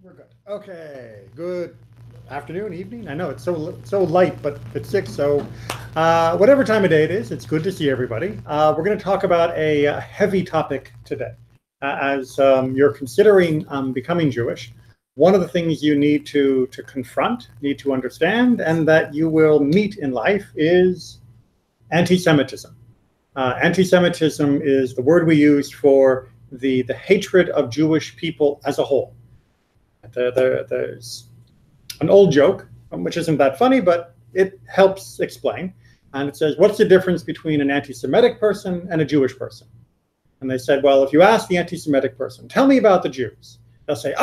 We're good. Okay, good afternoon, evening. I know it's so light, but it's 6, so whatever time of day it is, it's good to see everybody. We're going to talk about a heavy topic today. As you're considering becoming Jewish, one of the things you need to confront, need to understand, and that you will meet in life is anti-Semitism. Anti-Semitism is the word we use for the hatred of Jewish people as a whole. There's an old joke, which isn't that funny, but it helps explain. And it says, what's the difference between an anti-Semitic person and a Jewish person? And they said, well, if you ask the anti-Semitic person, tell me about the Jews, they'll say,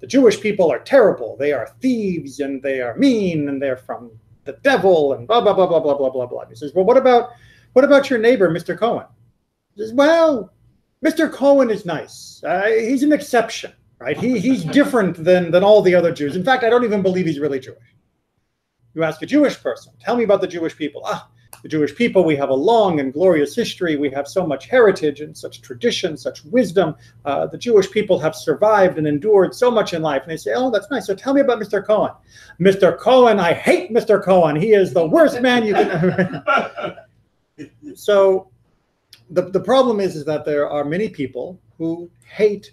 the Jewish people are terrible. They are thieves, and they are mean, and they're from the devil, and blah, blah, blah, blah, blah, blah, blah, blah. He says, well, what about your neighbor, Mr. Cohen? He says, well, Mr. Cohen is nice. He's an exception. Right? He's different than all the other Jews. In fact, I don't even believe he's really Jewish. You ask a Jewish person, tell me about the Jewish people. The Jewish people, we have a long and glorious history. We have so much heritage and such tradition, such wisdom. The Jewish people have survived and endured so much in life. And they say, oh, that's nice. So tell me about Mr. Cohen. Mr. Cohen, I hate Mr. Cohen. He is the worst man you can. So the problem is that there are many people who hate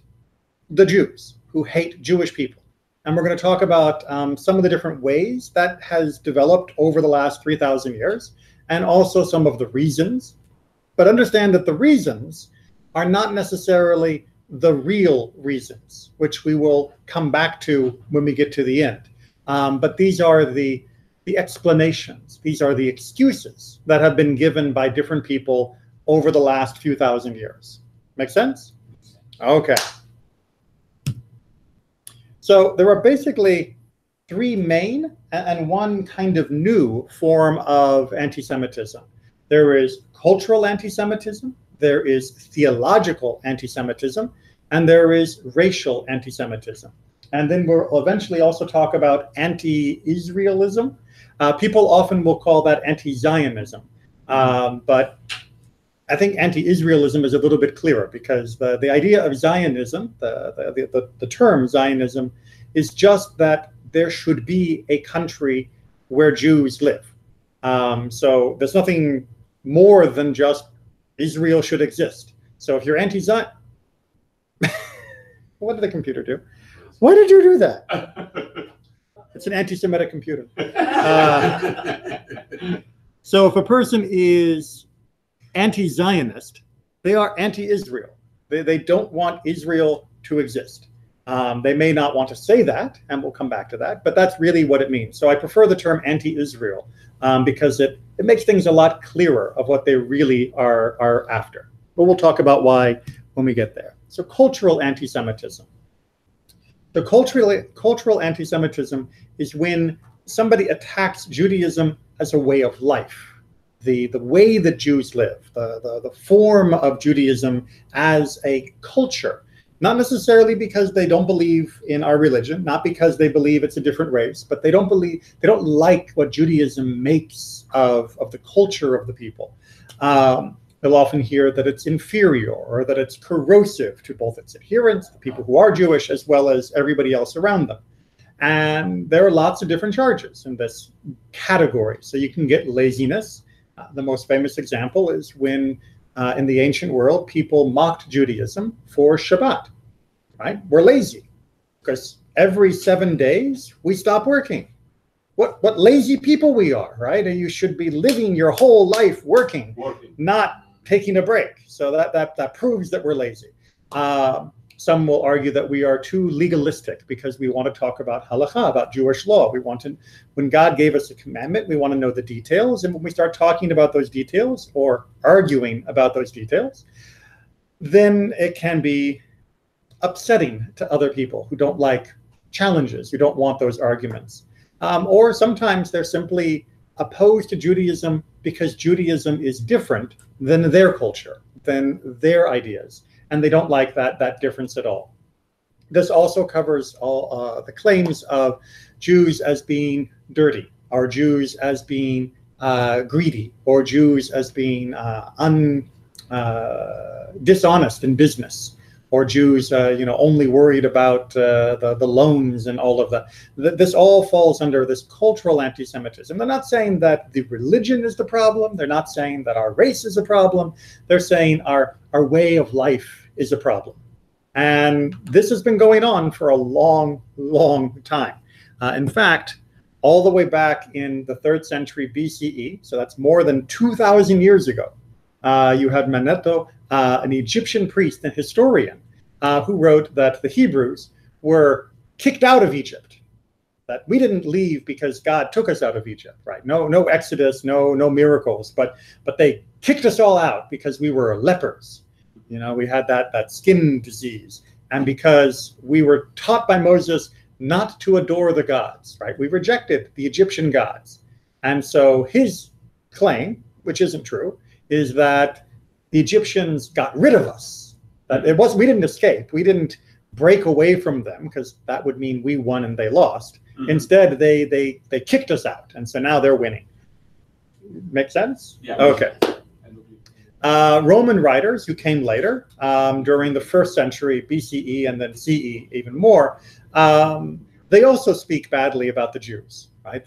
the Jews, who hate Jewish people. And we're going to talk about some of the different ways that has developed over the last 3,000 years, and also some of the reasons. But understand that the reasons are not necessarily the real reasons, which we will come back to when we get to the end. But these are the explanations. These are the excuses that have been given by different people over the last few thousand years. Make sense? Okay. So there are basically 3 main and 1 kind of new form of anti-Semitism. There is cultural anti-Semitism, there is theological anti-Semitism, and there is racial anti-Semitism. And then we'll eventually also talk about anti-Israelism. People often will call that anti-Zionism, but I think anti-Israelism is a little bit clearer, because the idea of Zionism, the term Zionism, is just that there should be a country where Jews live. So there's nothing more than just Israel should exist. So if you're anti-Zion, what did the computer do? Why did you do that? It's an anti-Semitic computer. So if a person is anti-Zionist, they are anti-Israel. They don't want Israel to exist. They may not want to say that, and we'll come back to that, but that's really what it means. So I prefer the term anti-Israel because it makes things a lot clearer of what they really are after. But we'll talk about why when we get there. So cultural anti-Semitism. The cultural anti-Semitism is when somebody attacks Judaism as a way of life. The way that Jews live, the form of Judaism as a culture, not necessarily because they don't believe in our religion, not because they believe it's a different race, but they don't like what Judaism makes of the culture of the people. They'll often hear that it's inferior or that it's corrosive to both its adherents, the people who are Jewish, as well as everybody else around them. And there are lots of different charges in this category. So you can get laziness. The most famous example is when in the ancient world, people mocked Judaism for Shabbat, right? We're lazy because every 7 days we stop working. What lazy people we are, right? And you should be living your whole life working. Not taking a break. So that proves that we're lazy. Some will argue that we are too legalistic because we want to talk about halakha, about Jewish law. When God gave us a commandment, we want to know the details. And when we start talking about those details or arguing about those details, then it can be upsetting to other people who don't like challenges, who don't want those arguments. Or sometimes they're simply opposed to Judaism because Judaism is different than their culture, than their ideas. And they don't like that difference at all. This also covers all the claims of Jews as being dirty, or Jews as being greedy, or Jews as being dishonest in business, or Jews, only worried about the loans and all of that. This all falls under this cultural anti-Semitism. They're not saying that the religion is the problem. They're not saying that our race is a problem. They're saying our way of life is a problem. And this has been going on for a long, long time. In fact, all the way back in the 3rd century BCE, so that's more than 2,000 years ago, you had Manetho, an Egyptian priest and historian, who wrote that the Hebrews were kicked out of Egypt, that we didn't leave because God took us out of Egypt, right? No exodus, no miracles, but they kicked us all out because we were lepers. We had that skin disease, and because we were taught by Moses not to adore the gods, right? We rejected the Egyptian gods. And so his claim, which isn't true, is that the Egyptians got rid of us. That we didn't escape. We didn't break away from them, because that would mean we won and they lost. Mm-hmm. Instead, they kicked us out, and so now they're winning. Make sense? Yeah. Okay. Roman writers who came later, during the 1st century BCE and then CE even more, they also speak badly about the Jews, right?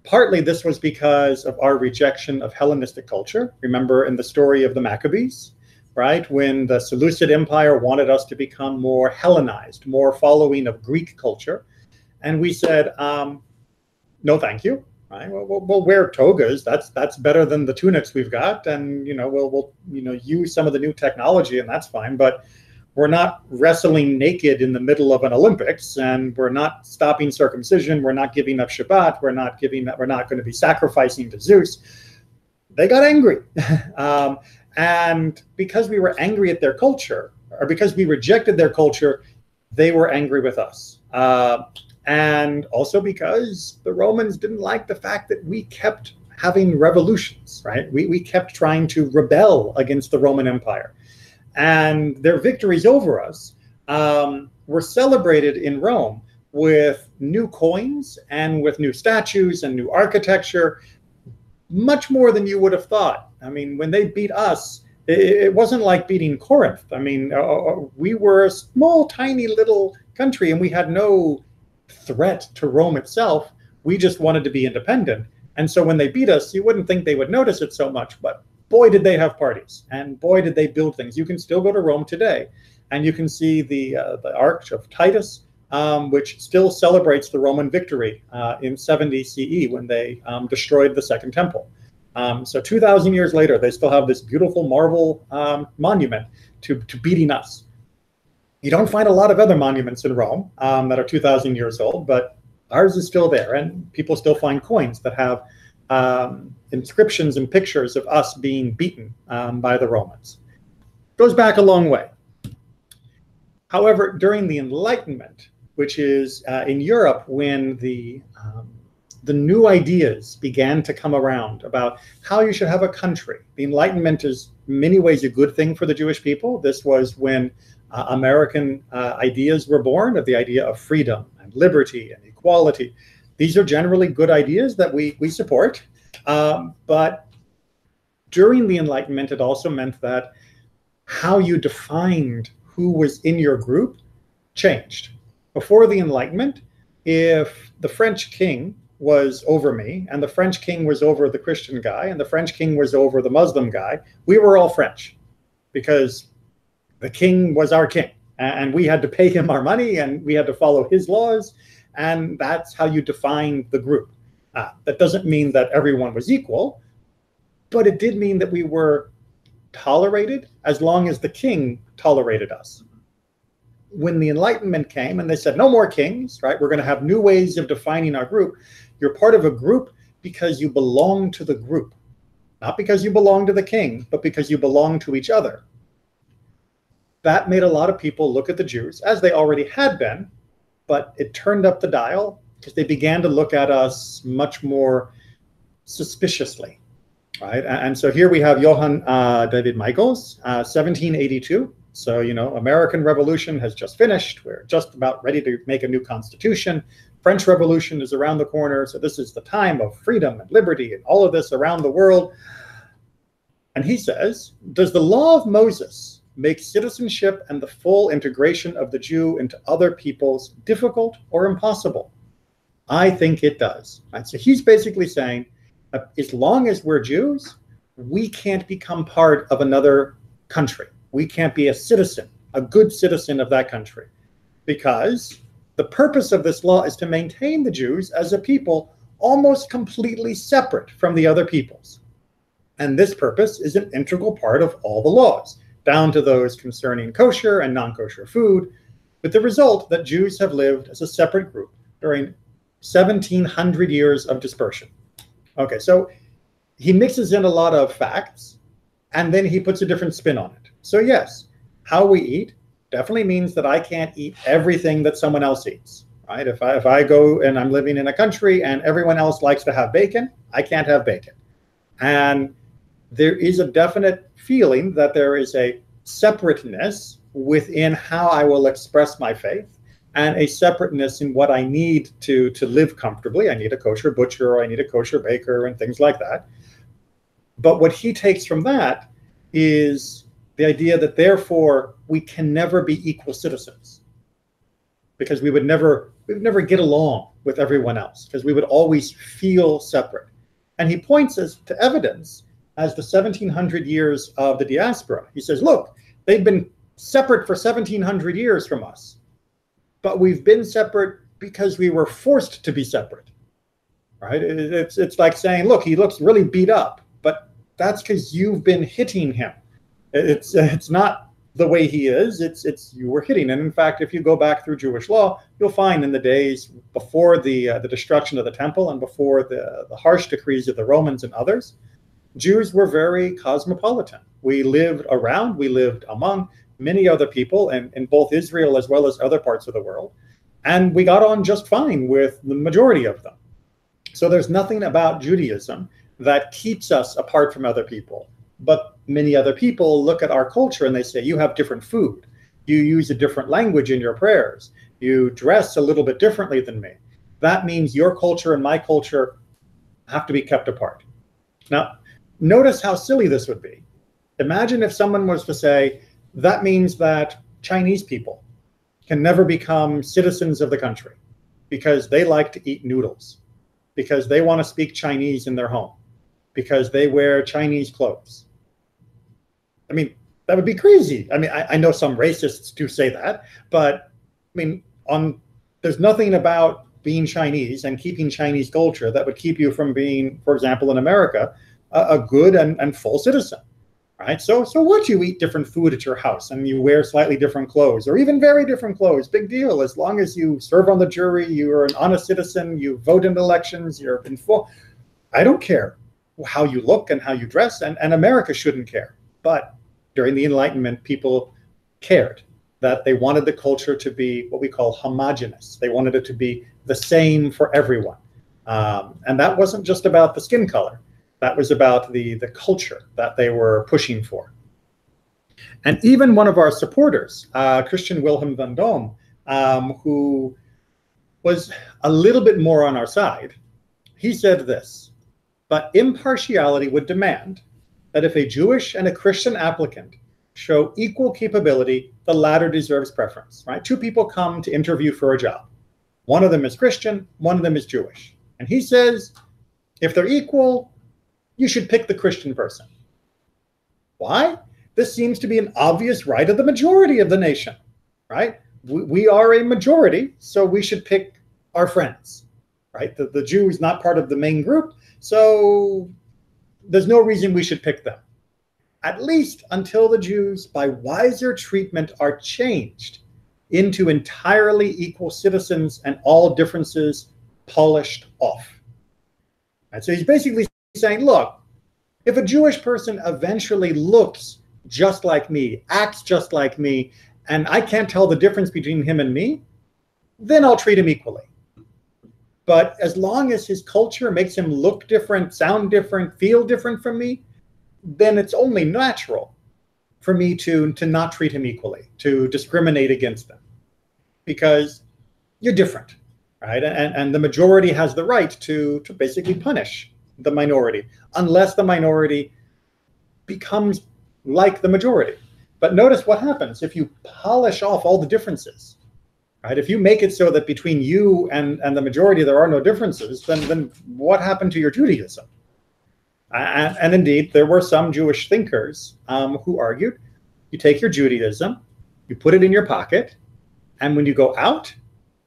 Partly this was because of our rejection of Hellenistic culture. Remember in the story of the Maccabees, right? When the Seleucid Empire wanted us to become more Hellenized, more following of Greek culture. And we said, no, thank you. Right? We'll wear togas. That's better than the tunics we've got, and we'll use some of the new technology, and that's fine. But we're not wrestling naked in the middle of an Olympics, and we're not stopping circumcision. We're not giving up Shabbat. We're not going to be sacrificing to Zeus. They got angry, and because we were angry at their culture, or because we rejected their culture, they were angry with us. And also because the Romans didn't like the fact that we kept having revolutions, right? We kept trying to rebel against the Roman Empire. And their victories over us were celebrated in Rome with new coins and with new statues and new architecture, much more than you would have thought. I mean, when they beat us, it wasn't like beating Corinth. I mean, we were a small, tiny little country, and we had no threat to Rome itself. We just wanted to be independent. And so when they beat us, you wouldn't think they would notice it so much, but boy, did they have parties, and boy, did they build things. You can still go to Rome today, and you can see the Arch of Titus, which still celebrates the Roman victory in 70 CE when they destroyed the Second Temple. So 2,000 years later, they still have this beautiful marble monument to beating us. You don't find a lot of other monuments in Rome that are 2,000 years old, but ours is still there, and people still find coins that have inscriptions and pictures of us being beaten by the Romans. Goes back a long way. However, during the Enlightenment, which is in Europe when the new ideas began to come around about how you should have a country. The Enlightenment is in many ways a good thing for the Jewish people. This was when American ideas were born, of the idea of freedom and liberty and equality. These are generally good ideas that we support. But during the Enlightenment, it also meant that how you defined who was in your group changed. Before the Enlightenment, if the French king was over me, and the French king was over the Christian guy, and the French king was over the Muslim guy, we were all French, because the king was our king, and we had to pay him our money, and we had to follow his laws, and that's how you define the group. That doesn't mean that everyone was equal, but it did mean that we were tolerated as long as the king tolerated us. When the Enlightenment came and they said, no more kings, right? We're going to have new ways of defining our group. You're part of a group because you belong to the group, not because you belong to the king, but because you belong to each other. That made a lot of people look at the Jews, as they already had been, but it turned up the dial because they began to look at us much more suspiciously, right? And so here we have Johann David Michaels, 1782. So, you know, American Revolution has just finished. We're just about ready to make a new constitution. French Revolution is around the corner. So this is the time of freedom and liberty and all of this around the world. And he says, does the law of Moses make citizenship and the full integration of the Jew into other peoples difficult or impossible? I think it does. Right? So he's basically saying, as long as we're Jews, we can't become part of another country. We can't be a citizen, a good citizen of that country, because the purpose of this law is to maintain the Jews as a people almost completely separate from the other peoples. And this purpose is an integral part of all the laws, down to those concerning kosher and non-kosher food, with the result that Jews have lived as a separate group during 1,700 years of dispersion. Okay, so he mixes in a lot of facts, and then he puts a different spin on it. So yes, how we eat definitely means that I can't eat everything that someone else eats, right? If I go and I'm living in a country and everyone else likes to have bacon, I can't have bacon. And there is a definite feeling that there is a separateness within how I will express my faith, and a separateness in what I need to live comfortably. I need a kosher butcher, or I need a kosher baker, and things like that. But what he takes from that is the idea that therefore we can never be equal citizens, because we would never get along with everyone else, because we would always feel separate. And he points us to evidence as the 1,700 years of the diaspora. He says, look, they've been separate for 1,700 years from us, but we've been separate because we were forced to be separate, right? It's like saying, look, he looks really beat up, but that's because you've been hitting him. It's not the way he is, it's you were hitting. And in fact, if you go back through Jewish law, you'll find in the days before the destruction of the temple and before the harsh decrees of the Romans and others, Jews were very cosmopolitan. We lived around, we lived among many other people in both Israel as well as other parts of the world. And we got on just fine with the majority of them. So there's nothing about Judaism that keeps us apart from other people. But many other people look at our culture and they say, you have different food. You use a different language in your prayers. You dress a little bit differently than me. That means your culture and my culture have to be kept apart. Now, notice how silly this would be. Imagine if someone was to say, that means that Chinese people can never become citizens of the country because they like to eat noodles, because they want to speak Chinese in their home, because they wear Chinese clothes. I mean, that would be crazy. I mean, I know some racists do say that, but I mean, there's nothing about being Chinese and keeping Chinese culture that would keep you from being, for example, in America, a good and full citizen, right? So what, you eat different food at your house and you wear slightly different clothes, or even very different clothes, big deal. As long as you serve on the jury, you are an honest citizen, you vote in elections, you're in full. I don't care how you look and how you dress, and America shouldn't care. But during the Enlightenment, people cared that they wanted the culture to be what we call homogeneous. They wanted it to be the same for everyone. And that wasn't just about the skin color. That was about the culture that they were pushing for. And even one of our supporters, Christian Wilhelm van Dom, who was a little bit more on our side, he said this: but impartiality would demand that if a Jewish and a Christian applicant show equal capability, the latter deserves preference, right? Two people come to interview for a job. One of them is Christian, one of them is Jewish. And he says, if they're equal, you should pick the Christian person. Why? This seems to be an obvious right of the majority of the nation, right? We are a majority, so we should pick our friends, right? The Jew is not part of the main group, so there's no reason we should pick them. At least until the Jews, by wiser treatment, are changed into entirely equal citizens and all differences polished off. And so he's basically saying, look, if a Jewish person eventually looks just like me, acts just like me, and I can't tell the difference between him and me, then I'll treat him equally. But as long as his culture makes him look different, sound different, feel different from me, then it's only natural for me to not treat him equally, to discriminate against them, because you're different, right? And the majority has the right to basically punish the minority, unless the minority becomes like the majority. But notice what happens if you polish off all the differences, right? If you make it so that between you and the majority there are no differences, then what happened to your Judaism? And indeed, there were some Jewish thinkers who argued, you take your Judaism, you put it in your pocket, and when you go out,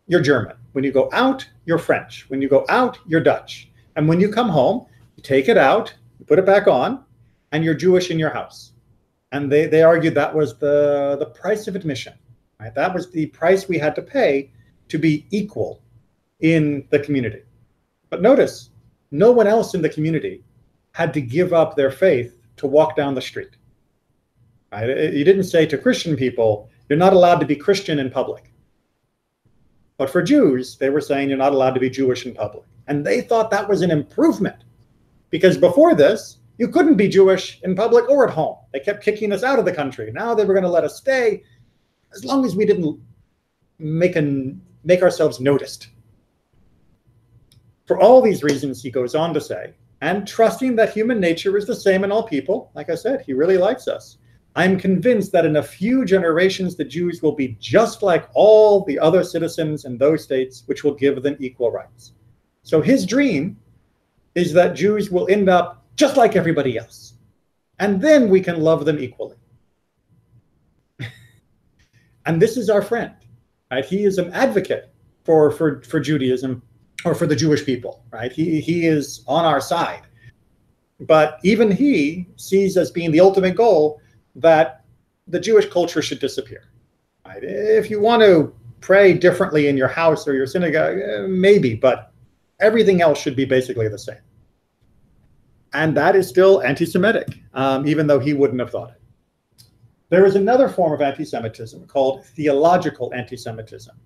you're German. When you go out, you're French. When you go out, you're Dutch. And when you come home, you take it out, you put it back on, and you're Jewish in your house. And they argued that was the price of admission, right? That was the price we had to pay to be equal in the community. But notice, no one else in the community had to give up their faith to walk down the street. Right? You didn't say to Christian people, you're not allowed to be Christian in public. But for Jews, they were saying you're not allowed to be Jewish in public. And they thought that was an improvement, because before this, you couldn't be Jewish in public or at home. They kept kicking us out of the country. Now they were going to let us stay as long as we didn't make ourselves noticed. For all these reasons, he goes on to say, and trusting that human nature is the same in all people, like I said, he really likes us. I'm convinced that in a few generations, the Jews will be just like all the other citizens in those states, which will give them equal rights. So his dream is that Jews will end up just like everybody else. And then we can love them equally. And this is our friend, right? He is an advocate for Judaism, or for the Jewish people, right? He is on our side. But even he sees as being the ultimate goal that the Jewish culture should disappear. Right? If you want to pray differently in your house or your synagogue, maybe, but everything else should be basically the same. And that is still anti-Semitic, even though he wouldn't have thought it. There is another form of anti-Semitism called theological anti-Semitism.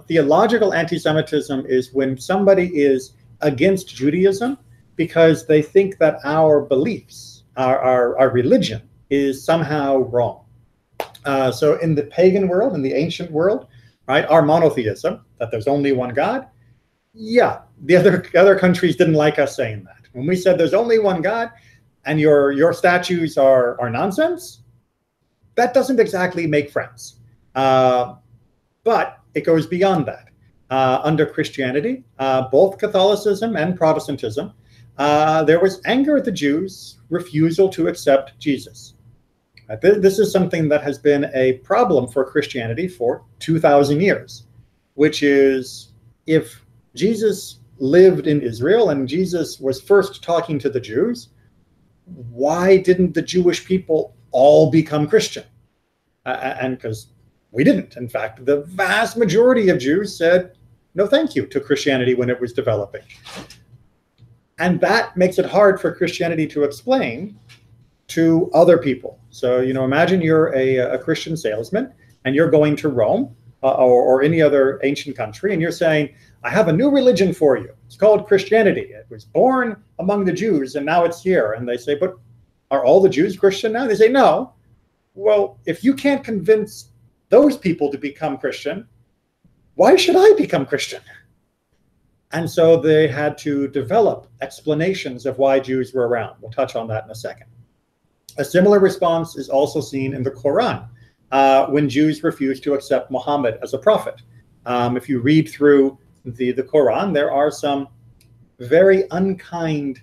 Theological anti-Semitism is when somebody is against Judaism because they think that our beliefs, our religion, is somehow wrong. So in the pagan world, in the ancient world, right, our monotheism, that there's only one God, yeah, the other countries didn't like us saying that. When we said there's only one God and your statues are nonsense, that doesn't exactly make friends. But it goes beyond that. Under Christianity, both Catholicism and Protestantism, there was anger at the Jews' refusal to accept Jesus. This is something that has been a problem for Christianity for 2,000 years, which is if Jesus lived in Israel and Jesus was first talking to the Jews, why didn't the Jewish people all become Christian? And because we didn't. In fact, the vast majority of Jews said no thank you to Christianity when it was developing. And that makes it hard for Christianity to explain to other people. So, imagine you're a Christian salesman and you're going to Rome or any other ancient country, and you're saying, I have a new religion for you. It's called Christianity. It was born among the Jews and now it's here. And they say, but are all the Jews Christian now? They say, no. Well, if you can't convince those people to become Christian, why should I become Christian? And so they had to develop explanations of why Jews were around. We'll touch on that in a second. A similar response is also seen in the Quran, when Jews refused to accept Muhammad as a prophet. If you read through the Quran, there are some very unkind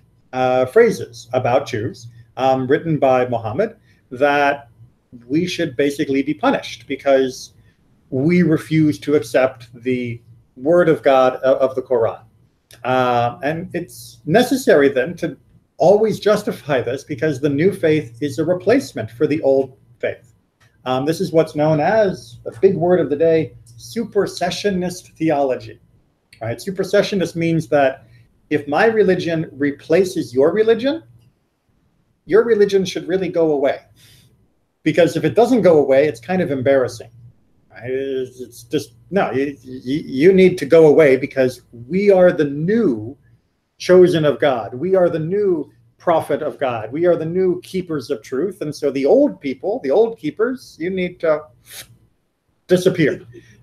phrases about Jews written by Muhammad that we should basically be punished because we refuse to accept the word of God of the Quran. And it's necessary then to always justify this because the new faith is a replacement for the old faith. This is what's known as, the big word of the day, supersessionist theology. Right? Supersessionist means that if my religion replaces your religion should really go away. Because if it doesn't go away, it's kind of embarrassing. Right? It's just, no, you need to go away because we are the new chosen of God. We are the new prophet of God. We are the new keepers of truth. And so the old people, the old keepers, you need to disappear.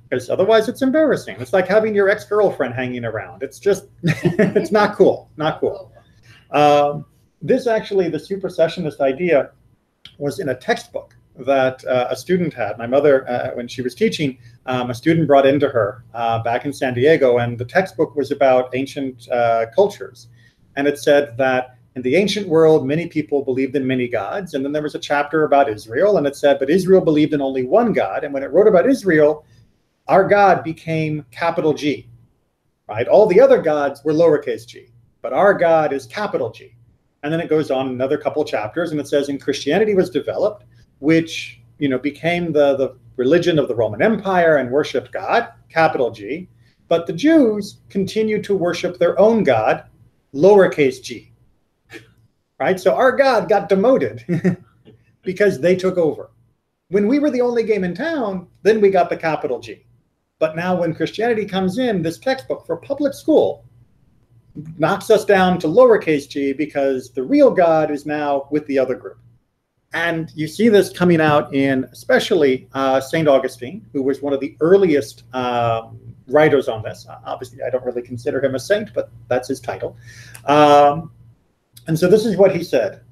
Because otherwise it's embarrassing. It's like having your ex-girlfriend hanging around. It's just, it's not cool, not cool. This actually, the supersessionist idea was in a textbook that a student had. My mother, when she was teaching, a student brought into her back in San Diego, and the textbook was about ancient cultures. And it said that in the ancient world, many people believed in many gods. And then there was a chapter about Israel, and it said, but Israel believed in only one God. And when it wrote about Israel, our God became capital G, right? All the other gods were lowercase g, but our God is capital G. And then it goes on another couple chapters, and it says, and Christianity was developed, which, you know, became the religion of the Roman Empire and worshipped God, capital G. But the Jews continued to worship their own God, lowercase g, right? So our God got demoted because they took over. When we were the only game in town, then we got the capital G. But now when Christianity comes in, this textbook for public school knocks us down to lowercase g because the real God is now with the other group. And you see this coming out in especially St. Augustine, who was one of the earliest writers on this. Obviously, I don't really consider him a saint, but that's his title. And so this is what he said.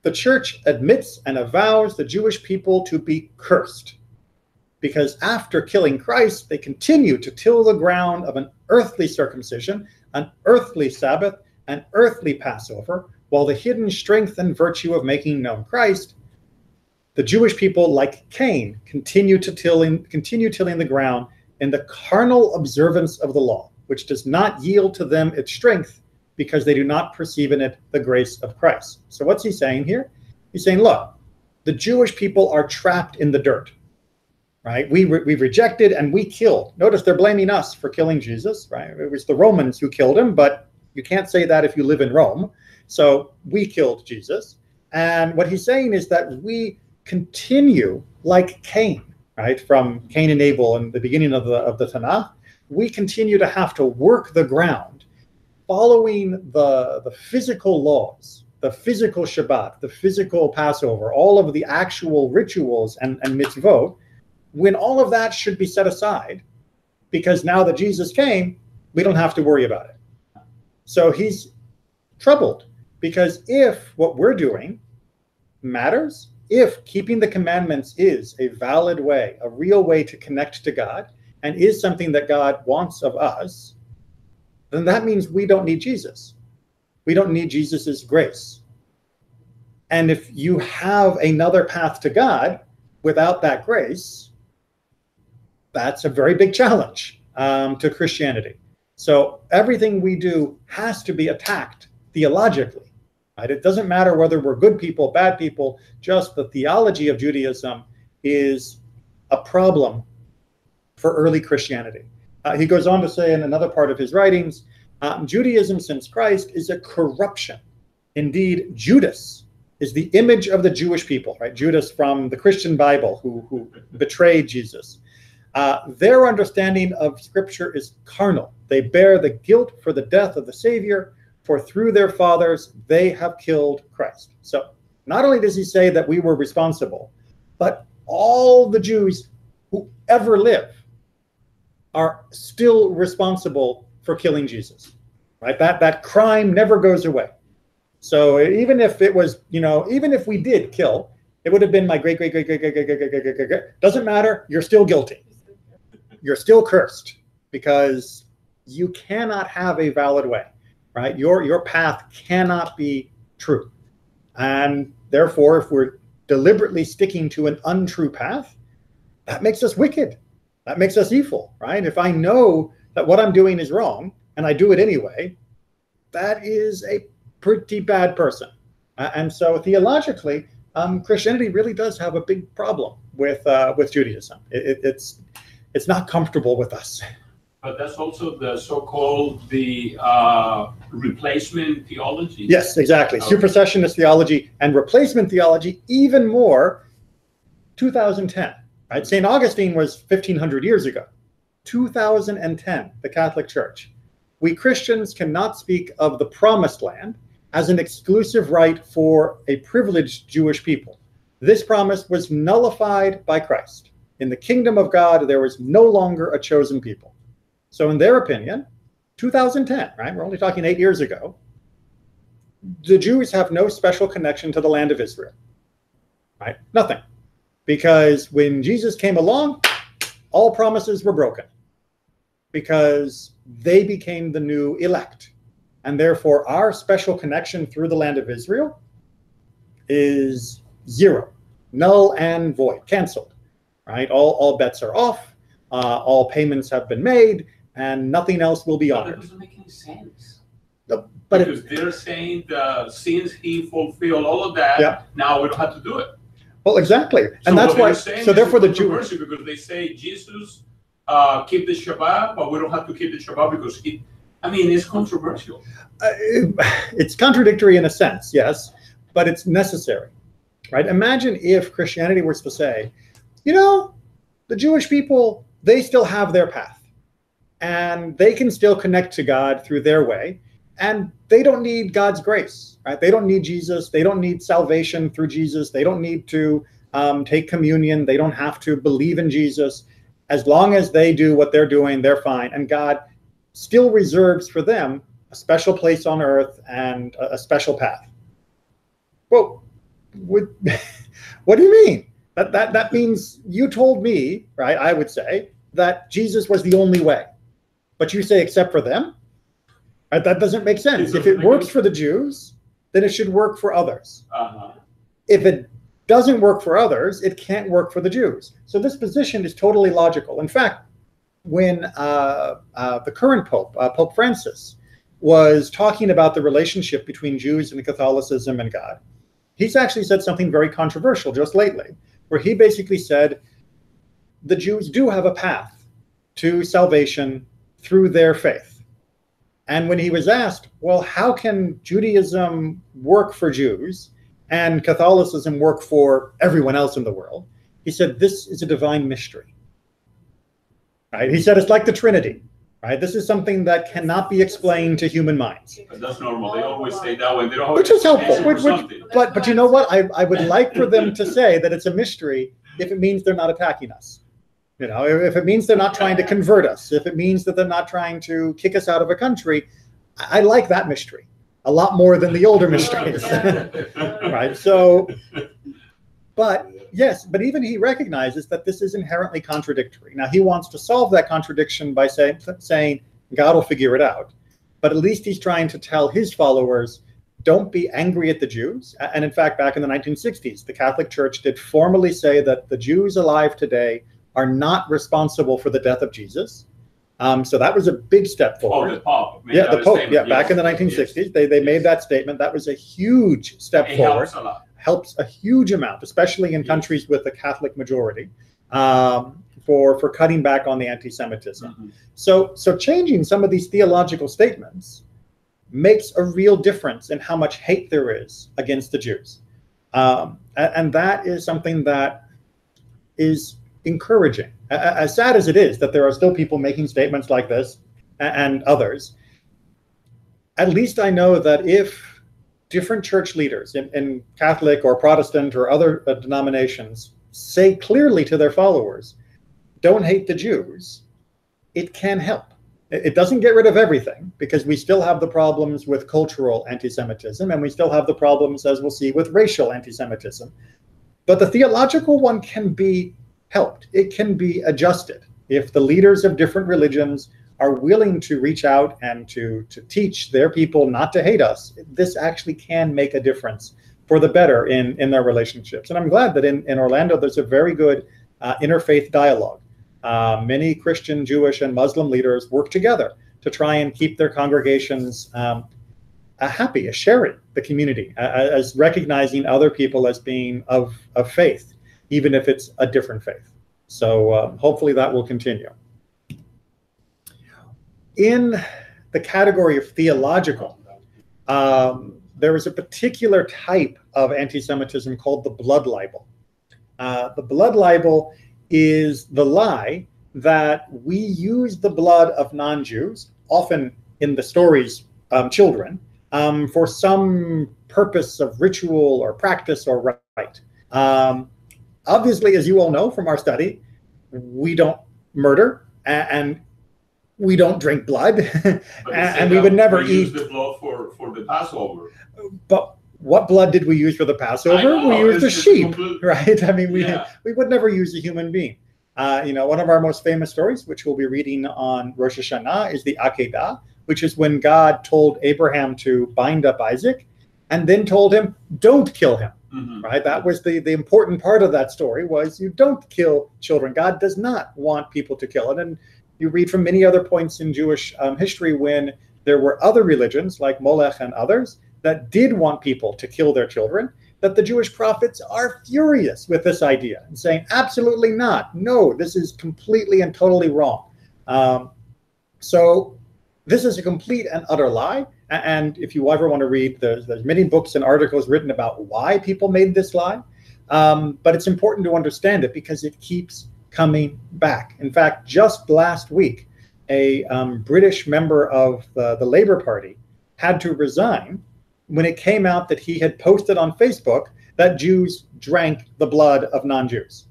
The church admits and avows the Jewish people to be cursed, because after killing Christ, they continue to till the ground of an earthly circumcision, an earthly Sabbath, an earthly Passover, while the hidden strength and virtue of making known Christ, the Jewish people, like Cain, continue tilling the ground in the carnal observance of the law, which does not yield to them its strength, because they do not perceive in it the grace of Christ. So what's he saying here? He's saying, look, the Jewish people are trapped in the dirt, right? We've rejected and we killed. Notice they're blaming us for killing Jesus, right? It was the Romans who killed him, but you can't say that if you live in Rome. So we killed Jesus. And what he's saying is that we continue like Cain, right? From Cain and Abel in the beginning of the Tanakh, we continue to have to work the ground following the physical laws, the physical Shabbat, the physical Passover, all of the actual rituals and mitzvot, when all of that should be set aside, because now that Jesus came, we don't have to worry about it. So he's troubled, because if what we're doing matters, if keeping the commandments is a valid way, a real way to connect to God, and is something that God wants of us, then that means we don't need Jesus. We don't need Jesus's grace. And if you have another path to God without that grace, that's a very big challenge to Christianity. So everything we do has to be attacked theologically, right? It doesn't matter whether we're good people, bad people, just the theology of Judaism is a problem for early Christianity. He goes on to say in another part of his writings, Judaism since Christ is a corruption. Indeed, Judas is the image of the Jewish people, right? Judas from the Christian Bible who betrayed Jesus. Their understanding of Scripture is carnal. They bear the guilt for the death of the Savior, for through their fathers they have killed Christ. So not only does he say that we were responsible, but all the Jews who ever live are still responsible for killing Jesus, right? That crime never goes away. So even if it was, even if we did kill, it would have been my great. Doesn't matter. You're still guilty. You're still cursed, because you cannot have a valid way, right? Your path cannot be true. And therefore, if we're deliberately sticking to an untrue path, that makes us wicked. That makes us evil, right? If I know that what I'm doing is wrong and I do it anyway, that is a pretty bad person. And so theologically, Christianity really does have a big problem with Judaism. It's not comfortable with us. But that's also the so-called replacement theology. Yes, exactly. Supersessionist theology and replacement theology, even more 2010. Right? St. Augustine was 1,500 years ago. 2010, the Catholic Church. We Christians cannot speak of the promised land as an exclusive right for a privileged Jewish people. This promise was nullified by Christ. In the kingdom of God, there was no longer a chosen people. So in their opinion, 2010, right? We're only talking 8 years ago. The Jews have no special connection to the land of Israel, right? Nothing. because when Jesus came along, all promises were broken because they became the new elect. And therefore, our special connection through the land of Israel is zero, null and void, canceled, right? All bets are off, all payments have been made, and nothing else will be honored. That doesn't make any sense. But because they're saying that since he fulfilled all of that, yeah, now we don't have to do it. Well, exactly, and that's why. So therefore, the Jews, because they say Jesus keep the Shabbat, but we don't have to keep the Shabbat because he. I mean, it's controversial. It's contradictory in a sense, yes, but it's necessary, right? Imagine if Christianity was to say, you know, the Jewish people, they still have their path, and they can still connect to God through their way, and they don't need God's grace, right? They don't need Jesus. They don't need salvation through Jesus. They don't need to take communion. They don't have to believe in Jesus. As long as they do what they're doing, they're fine. And God still reserves for them a special place on earth and a special path. Well, what do you mean? That means you told me, right? I would say that Jesus was the only way, but you say except for them. Right? That doesn't make sense. If it works for the Jews, then it should work for others. If it doesn't work for others, it can't work for the Jews. So this position is totally logical. In fact, when the current Pope, Pope Francis, was talking about the relationship between Jews and Catholicism and God, he's actually said something very controversial just lately, where he basically said the Jews do have a path to salvation through their faith. And when he was asked, well, how can Judaism work for Jews and Catholicism work for everyone else in the world? He said, this is a divine mystery. Right? He said, it's like the Trinity. Right? This is something that cannot be explained to human minds. But that's normal. They always say that way. They don't which is helpful. But you know what? I would like for them to say that it's a mystery if it means they're not attacking us. You know, if it means they're not trying to convert us, if it means that they're not trying to kick us out of a country, I like that mystery a lot more than the older mysteries. Right? So, but yes, but even he recognizes that this is inherently contradictory. Now, he wants to solve that contradiction by saying God will figure it out. But at least he's trying to tell his followers, don't be angry at the Jews. And in fact, back in the 1960s, the Catholic Church did formally say that the Jews alive today are not responsible for the death of Jesus. So that was a big step forward. Oh, the Pope. Yeah, the Pope. Yeah, back in the 1960s, they made that statement. That was a huge step forward. Helps a lot. Helps a huge amount, especially in countries with a Catholic majority, for cutting back on the anti-Semitism. So changing some of these theological statements makes a real difference in how much hate there is against the Jews. And that is something that is encouraging. As sad as it is that there are still people making statements like this and others, at least I know that if different church leaders in Catholic or Protestant or other denominations say clearly to their followers, don't hate the Jews, it can help. It doesn't get rid of everything, because we still have the problems with cultural anti-Semitism, and we still have the problems, as we'll see, with racial anti-Semitism. But the theological one can be helped. It can be adjusted. If the leaders of different religions are willing to reach out and to teach their people not to hate us, this actually can make a difference for the better in their relationships. And I'm glad that in Orlando, there's a very good interfaith dialogue. Many Christian, Jewish, and Muslim leaders work together to try and keep their congregations happy, as sharing the community, as recognizing other people as being of faith, even if it's a different faith. So hopefully that will continue. In the category of theological, there is a particular type of anti-Semitism called the Blood Libel. The Blood Libel is the lie that we use the blood of non-Jews, often in the stories children, for some purpose of ritual or practice or rite. Obviously, as you all know from our study, we don't murder and we don't drink blood, and we would never eat the blood for the Passover. But what blood did we use for the Passover? We used the sheep, right? I mean, we would never use a human being. One of our most famous stories, which we'll be reading on Rosh Hashanah, is the Akedah, which is when God told Abraham to bind up Isaac and then told him, don't kill him, right? That was the important part of that story, was you don't kill children. God does not want people to kill. And then you read from many other points in Jewish history when there were other religions like Molech and others that did want people to kill their children, that the Jewish prophets are furious with this idea and saying, absolutely not. No, this is completely and totally wrong. So this is a complete and utter lie. And if you ever want to read, there's many books and articles written about why people made this lie. But it's important to understand it because it keeps coming back. In fact, just last week, a British member of the Labour Party had to resign when it came out that he had posted on Facebook that Jews drank the blood of non-Jews.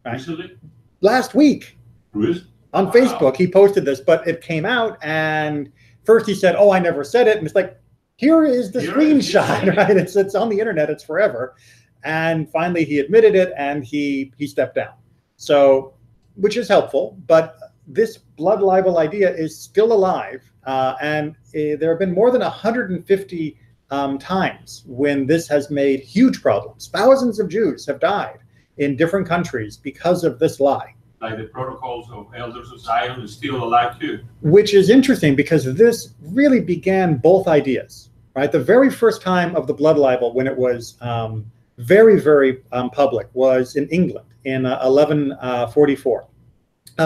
Right? Recently? Last week. Really? On Facebook, he posted this, but it came out, and first he said, oh, I never said it. And it's like, here is the screenshot, right? It's on the internet, it's forever. And finally he admitted it, and he stepped down. So, which is helpful, but this blood libel idea is still alive. And there have been more than 150 times when this has made huge problems. Thousands of Jews have died in different countries because of this lie. Like the protocols of Elders of Zion is still alive too. Which is interesting because this really began both ideas, right? The very first time of the blood libel, when it was very, very public, was in England in 1144.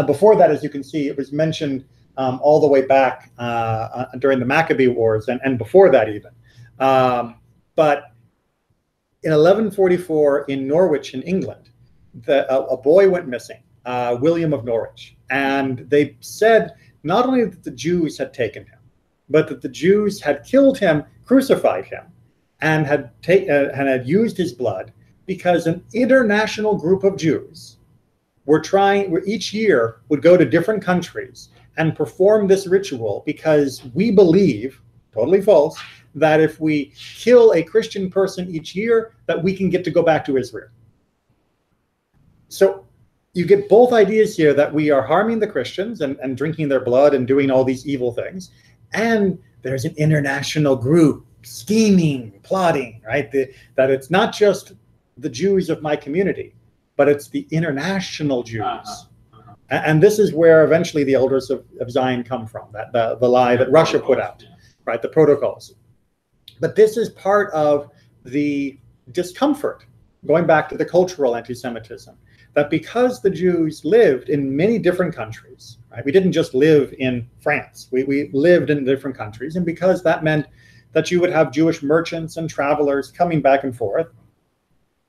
Before that, as you can see, it was mentioned all the way back during the Maccabee Wars and before that even. But in 1144 in Norwich in England, a boy went missing, William of Norwich. And they said not only that the Jews had taken him, but that the Jews had killed him, crucified him, and had used his blood because an international group of Jews were each year would go to different countries and perform this ritual because we believe, totally false, that if we kill a Christian person each year, that we can get to go back to Israel. So you get both ideas here that we are harming the Christians and drinking their blood and doing all these evil things. And there's an international group scheming, plotting, right? That it's not just the Jews of my community, but it's the international Jews. And this is where eventually the Elders of Zion come from, the lie that Russia put out, right? The protocols. But this is part of the discomfort, going back to the cultural anti-Semitism, that because the Jews lived in many different countries, right? We didn't just live in France, we lived in different countries. And because that meant that you would have Jewish merchants and travelers coming back and forth,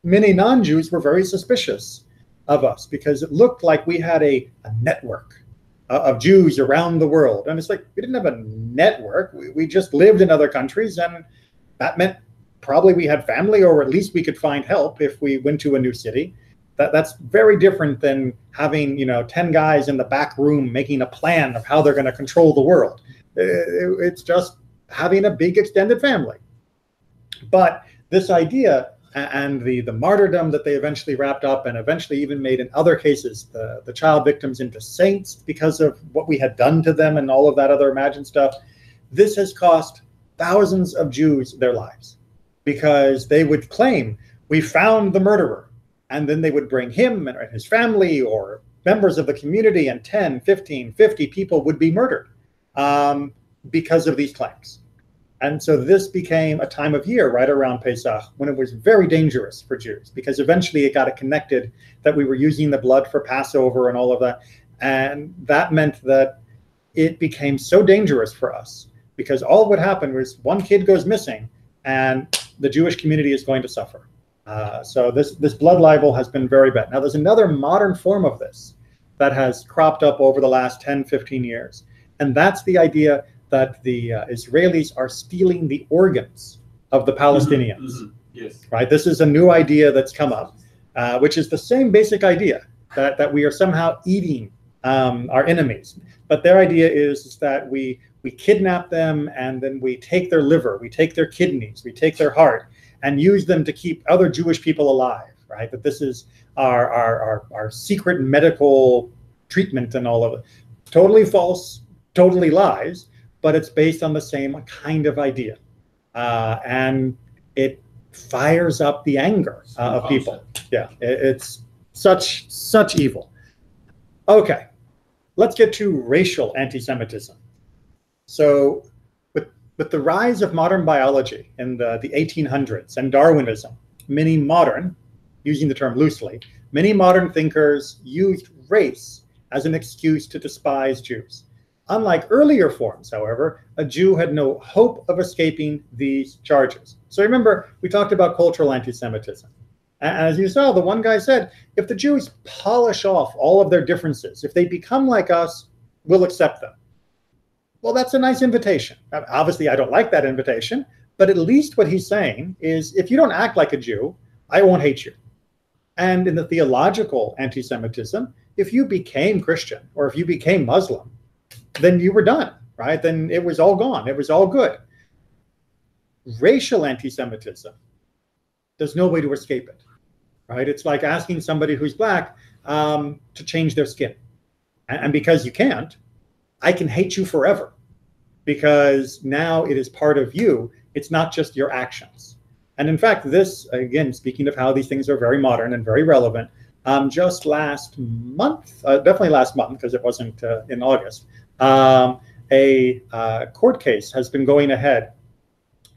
many non-Jews were very suspicious of us because it looked like we had a network of Jews around the world. And it's like, we didn't have a network. We just lived in other countries, and that meant probably we had family, or at least we could find help if we went to a new city. That's very different than having 10 guys in the back room making a plan of how they're going to control the world. It's just having a big extended family. But this idea and the martyrdom that they eventually wrapped up and eventually even made in other cases the child victims into saints because of what we had done to them and all of that other imagined stuff, this has cost thousands of Jews their lives because they would claim, we found the murderer. And then they would bring him and his family or members of the community, and 10, 15, 50 people would be murdered because of these claims. And so this became a time of year right around Pesach when it was very dangerous for Jews, because eventually it got connected that we were using the blood for Passover and all of that. And that meant that it became so dangerous for us because all that would happen was one kid goes missing and the Jewish community is going to suffer. So this blood libel has been very bad. Now, there's another modern form of this that has cropped up over the last 10, 15 years. And that's the idea that the Israelis are stealing the organs of the Palestinians. Yes. Right? This is a new idea that's come up, which is the same basic idea that we are somehow eating our enemies. But their idea is that we kidnap them and then we take their liver, we take their kidneys, we take their heart, and use them to keep other Jewish people alive, right? That this is our secret medical treatment and all of it. Totally false, totally lies, but it's based on the same kind of idea. And it fires up the anger of people. Yeah, it's such evil. Okay, let's get to racial anti-Semitism. So with the rise of modern biology in the 1800s and Darwinism, many modern, using the term loosely, many modern thinkers used race as an excuse to despise Jews. Unlike earlier forms, however, a Jew had no hope of escaping these charges. So remember, we talked about cultural anti-Semitism. And as you saw, the one guy said, if the Jews polish off all of their differences, if they become like us, we'll accept them. Well, that's a nice invitation. Obviously, I don't like that invitation, but at least what he's saying is, if you don't act like a Jew, I won't hate you. And in the theological anti-Semitism, if you became Christian or if you became Muslim, then you were done, right? Then it was all gone. It was all good. Racial anti-Semitism, there's no way to escape it, right? It's like asking somebody who's black to change their skin. And because you can't, I can hate you forever, because now it is part of you. It's not just your actions. And in fact, this, again, speaking of how these things are very modern and very relevant, just last month, definitely last month, because it wasn't in August, a court case has been going ahead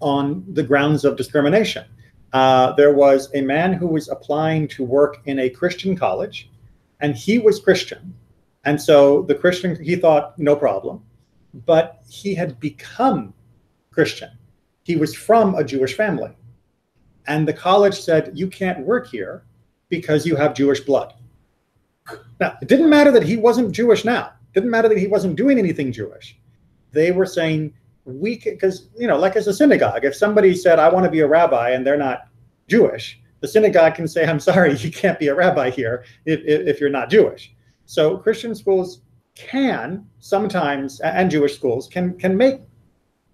on the grounds of discrimination. There was a man who was applying to work in a Christian college, and he was Christian. And so the Christian, he thought, no problem. But he had become Christian. He was from a Jewish family. And the college said, you can't work here because you have Jewish blood. Now, it didn't matter that he wasn't Jewish now. It didn't matter that he wasn't doing anything Jewish. They were saying, because, you know, like as a synagogue, if somebody said, I want to be a rabbi, and they're not Jewish, the synagogue can say, I'm sorry, you can't be a rabbi here if you're not Jewish. So Christian schools can sometimes, and Jewish schools can make,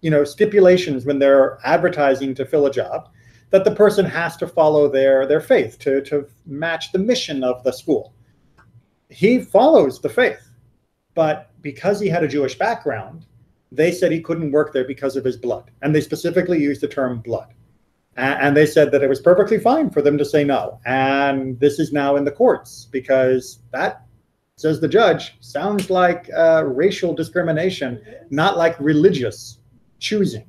you know, stipulations when they're advertising to fill a job, that the person has to follow their faith to match the mission of the school. He follows the faith, but because he had a Jewish background, they said he couldn't work there because of his blood. And they specifically used the term blood. And they said that it was perfectly fine for them to say no. And this is now in the courts, because that, says the judge, sounds like racial discrimination, not like religious choosing.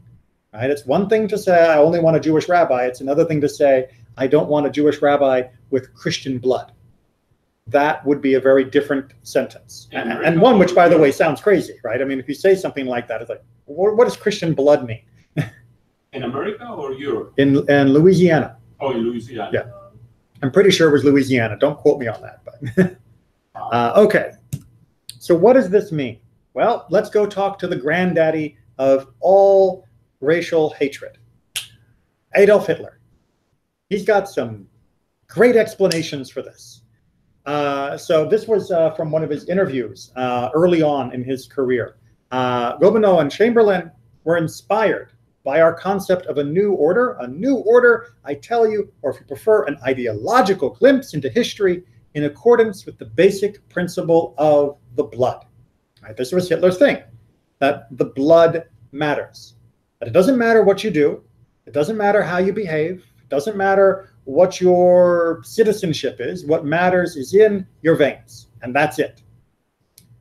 Right? It's one thing to say, I only want a Jewish rabbi. It's another thing to say, I don't want a Jewish rabbi with Christian blood. That would be a very different sentence. And one which, by the way, sounds crazy, right? I mean, if you say something like that, it's like, what does Christian blood mean? In America or Europe? In Louisiana. Oh, in Louisiana. Yeah. I'm pretty sure it was Louisiana. Don't quote me on that. But okay. So what does this mean? Well, let's go talk to the granddaddy of all racial hatred, Adolf Hitler. He's got some great explanations for this. So this was from one of his interviews early on in his career. Gobineau and Chamberlain were inspired by our concept of a new order, I tell you, or if you prefer, an ideological glimpse into history in accordance with the basic principle of the blood. Right? This was Hitler's thing, that the blood matters. That it doesn't matter what you do, it doesn't matter how you behave, it doesn't matter what your citizenship is, what matters is in your veins, and that's it.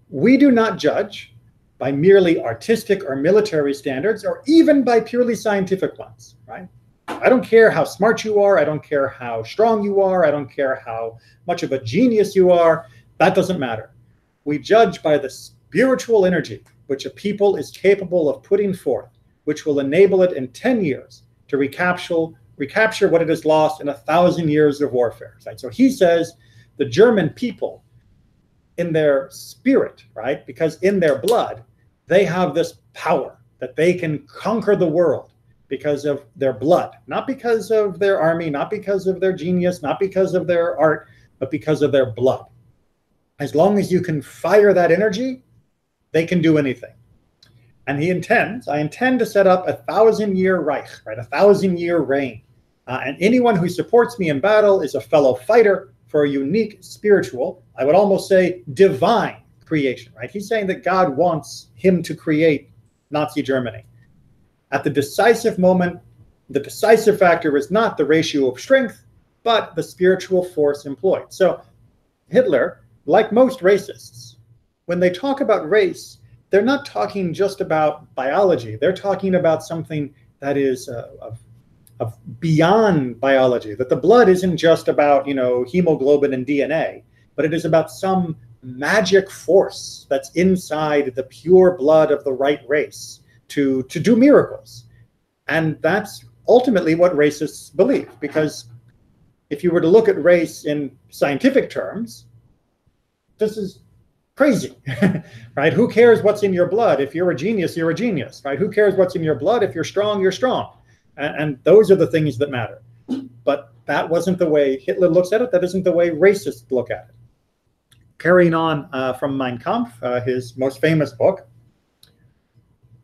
We do not judge by merely artistic or military standards, or even by purely scientific ones, right? I don't care how smart you are, I don't care how strong you are, I don't care how much of a genius you are, that doesn't matter. We judge by the spiritual energy which a people is capable of putting forth, which will enable it in 10 years to recapture what it has lost in 1,000 years of warfare. Right? So he says the German people, in their spirit, right, because in their blood, they have this power that they can conquer the world because of their blood, not because of their army, not because of their genius, not because of their art, but because of their blood. As long as you can fire that energy, they can do anything. And I intend to set up a 1,000-year Reich, right, a 1,000-year reign, And anyone who supports me in battle is a fellow fighter for a unique spiritual, I would almost say divine creation, right? He's saying that God wants him to create Nazi Germany. At the decisive moment, the decisive factor is not the ratio of strength, but the spiritual force employed. So Hitler, like most racists, when they talk about race, they're not talking just about biology. They're talking about something that is of beyond biology, that the blood isn't just about, hemoglobin and DNA, but it is about some magic force that's inside the pure blood of the right race to do miracles. And that's ultimately what racists believe, because if you were to look at race in scientific terms, this is crazy, right? Who cares what's in your blood? If you're a genius, you're a genius, right? Who cares what's in your blood? If you're strong, you're strong. And those are the things that matter. But that wasn't the way Hitler looks at it. That isn't the way racists look at it. Carrying on from Mein Kampf, his most famous book,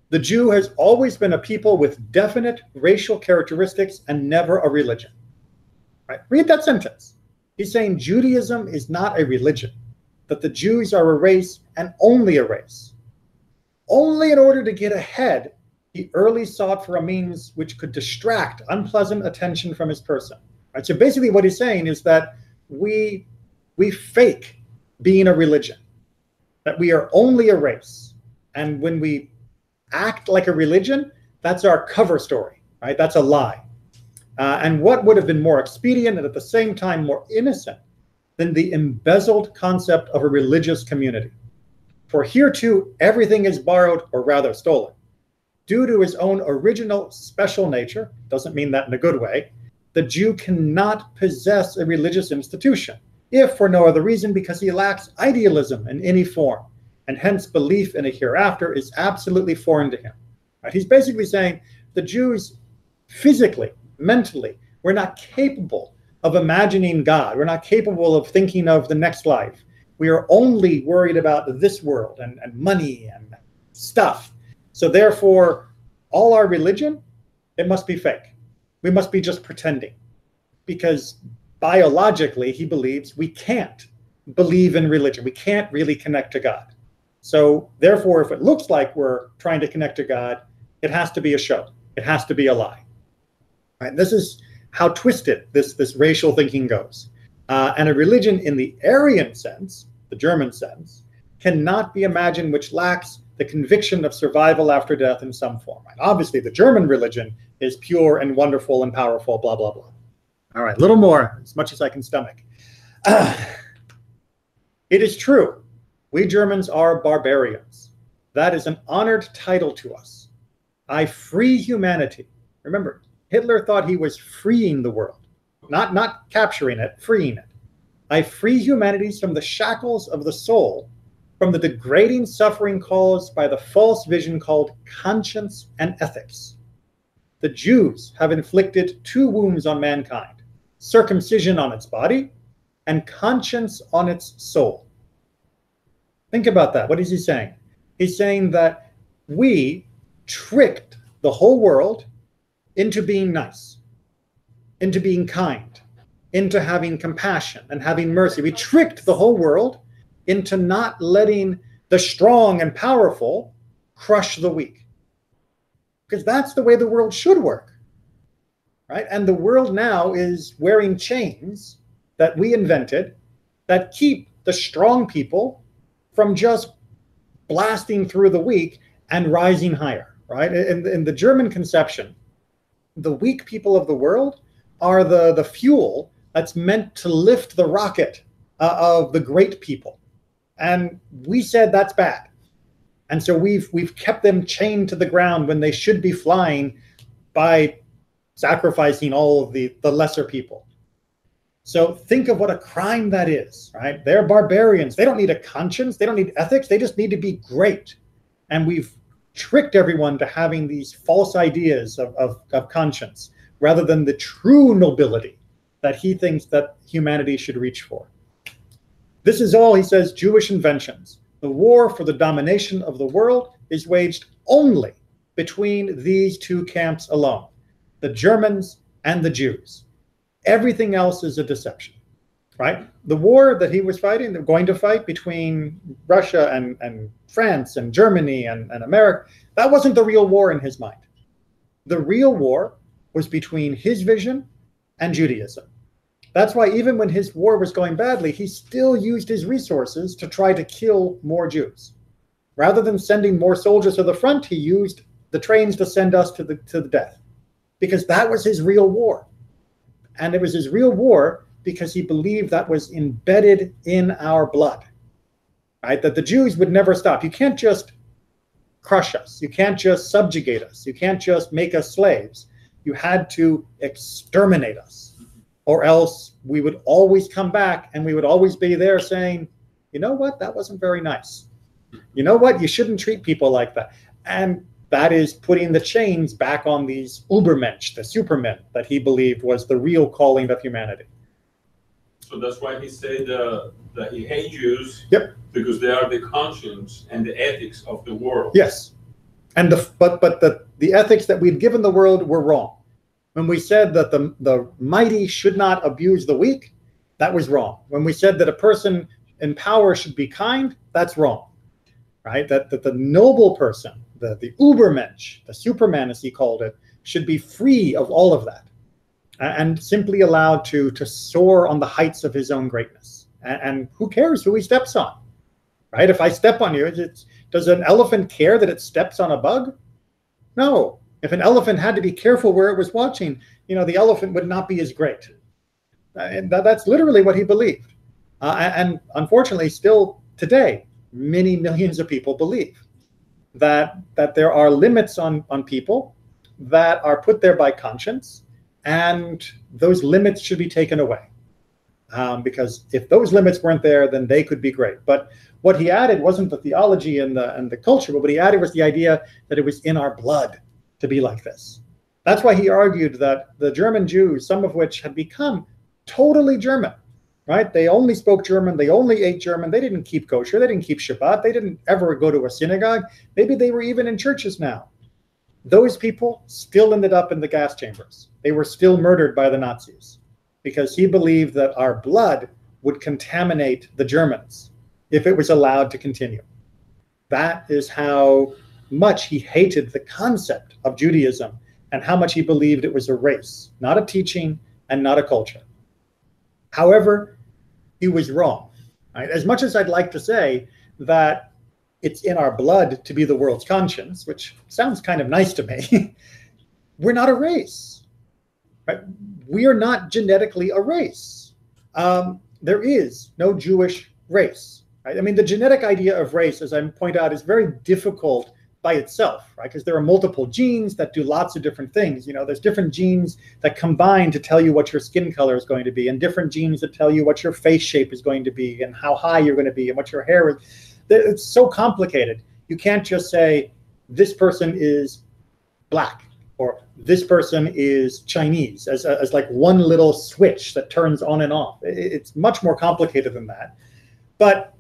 the Jew has always been a people with definite racial characteristics and never a religion. Right? Read that sentence. He's saying Judaism is not a religion, that the Jews are a race and only a race. Only in order to get ahead, he early sought for a means which could distract unpleasant attention from his person. Right? So basically what he's saying is that we fake being a religion, that we are only a race. And when we act like a religion, that's our cover story, right? That's a lie. And what would have been more expedient and at the same time more innocent than the embezzled concept of a religious community? For here too, everything is borrowed, or rather stolen. Due to his own original special nature, doesn't mean that in a good way, the Jew cannot possess a religious institution, if for no other reason because he lacks idealism in any form, and hence belief in a hereafter is absolutely foreign to him. Right? He's basically saying the Jews physically, mentally, we're not capable of imagining God. We're not capable of thinking of the next life. We are only worried about this world and money and stuff. So therefore, all our religion, it must be fake. We must be just pretending. Because biologically, he believes we can't believe in religion. We can't really connect to God. So therefore, if it looks like we're trying to connect to God, it has to be a show. It has to be a lie. Right? This is how twisted this racial thinking goes. And a religion in the Aryan sense, the German sense, cannot be imagined which lacks the conviction of survival after death in some form. And obviously, the German religion is pure and wonderful and powerful, blah, blah, blah. All right, a little more, as much as I can stomach. It is true, we Germans are barbarians. That is an honored title to us. I free humanity. Remember, Hitler thought he was freeing the world, not capturing it, freeing it. I free humanity from the shackles of the soul, from the degrading suffering caused by the false vision called conscience and ethics. The Jews have inflicted two wounds on mankind, circumcision on its body and conscience on its soul. Think about that. What is he saying? He's saying that we tricked the whole world into being nice, into being kind, into having compassion and having mercy. We tricked the whole world into not letting the strong and powerful crush the weak. Because that's the way the world should work, right? And the world now is wearing chains that we invented that keep the strong people from just blasting through the weak and rising higher, right? In the German conception, the weak people of the world are the fuel that's meant to lift the rocket of the great people. And we said that's bad. And so we've kept them chained to the ground when they should be flying by sacrificing all of the lesser people. So think of what a crime that is, right? They're barbarians. They don't need a conscience. They don't need ethics. They just need to be great. And we've tricked everyone to having these false ideas of conscience rather than the true nobility that he thinks that humanity should reach for. This is all, he says, Jewish inventions. The war for the domination of the world is waged only between these two camps alone, the Germans and the Jews. Everything else is a deception, right? The war that he was fighting, they're going to fight between Russia and France and Germany and America, that wasn't the real war in his mind. The real war was between his vision and Judaism. That's why even when his war was going badly, he still used his resources to try to kill more Jews. Rather than sending more soldiers to the front, he used the trains to send us to the death, because that was his real war. And it was his real war because he believed that was embedded in our blood, right? That the Jews would never stop. You can't just crush us. You can't just subjugate us. You can't just make us slaves. You had to exterminate us, or else we would always come back and we would always be there saying, you know what, that wasn't very nice. You know what, you shouldn't treat people like that. And that is putting the chains back on these Ubermensch, the supermen, that he believed was the real calling of humanity. So that's why he said that he hates Jews. Yep. Because they are the conscience and the ethics of the world. Yes. And the ethics that we'd given the world were wrong. When we said that the mighty should not abuse the weak, that was wrong. When we said that a person in power should be kind, that's wrong, right? That the noble person, the Ubermensch, the Superman as he called it, should be free of all of that and simply allowed to soar on the heights of his own greatness. And who cares who he steps on, right? If I step on you, does an elephant care that it steps on a bug? No. If an elephant had to be careful where it was watching, the elephant would not be as great. And that's literally what he believed. And unfortunately, still today, many millions of people believe that there are limits on people that are put there by conscience, and those limits should be taken away. Because if those limits weren't there, then they could be great. But what he added wasn't the theology and the culture, but what he added was the idea that it was in our blood to be like this. That's why he argued that the German Jews, some of which had become totally German, right? They only spoke German, they only ate German, they didn't keep kosher, they didn't keep Shabbat, they didn't ever go to a synagogue, maybe they were even in churches now. Those people still ended up in the gas chambers. They were still murdered by the Nazis because he believed that our blood would contaminate the Germans if it was allowed to continue. That is how much he hated the concept of Judaism and how much he believed it was a race, not a teaching and not a culture. However, he was wrong. Right? As much as I'd like to say that it's in our blood to be the world's conscience, which sounds kind of nice to me, we're not a race. Right? We are not genetically a race. There is no Jewish race. Right? I mean, the genetic idea of race, as I point out, is very difficult by itself, right? Because there are multiple genes that do lots of different things. There's different genes that combine to tell you what your skin color is going to be, and different genes that tell you what your face shape is going to be, and how high you're going to be, and what your hair is. It's so complicated. You can't just say, this person is black, or this person is Chinese, as like one little switch that turns on and off. It's much more complicated than that. But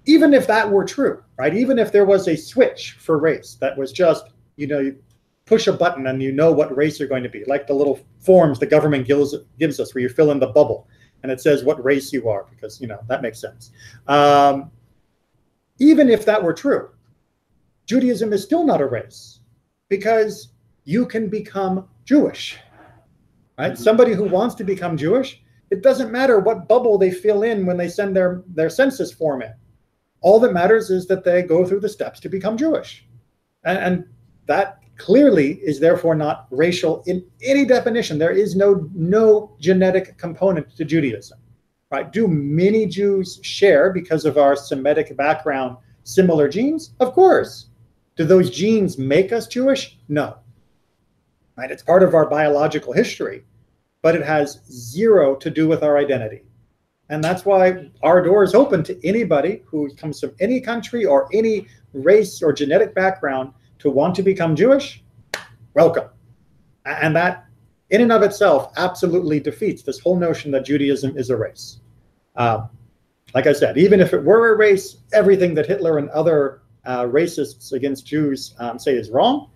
even if that were true, right? Even if there was a switch for race that was just, you push a button and you know what race you're going to be, like the little forms the government gives us where you fill in the bubble and it says what race you are, because, that makes sense. Even if that were true, Judaism is still not a race, because you can become Jewish, right? Mm-hmm. Somebody who wants to become Jewish, it doesn't matter what bubble they fill in when they send their census form in. All that matters is that they go through the steps to become Jewish. And that clearly is therefore not racial in any definition. There is no genetic component to Judaism, right? Do many Jews share, because of our Semitic background, similar genes? Of course. Do those genes make us Jewish? No. Right? It's part of our biological history, but it has zero to do with our identity. And that's why our door is open to anybody who comes from any country or any race or genetic background to want to become Jewish. Welcome. And that, in and of itself, absolutely defeats this whole notion that Judaism is a race. Like I said, even if it were a race, everything that Hitler and other racists against Jews say is wrong.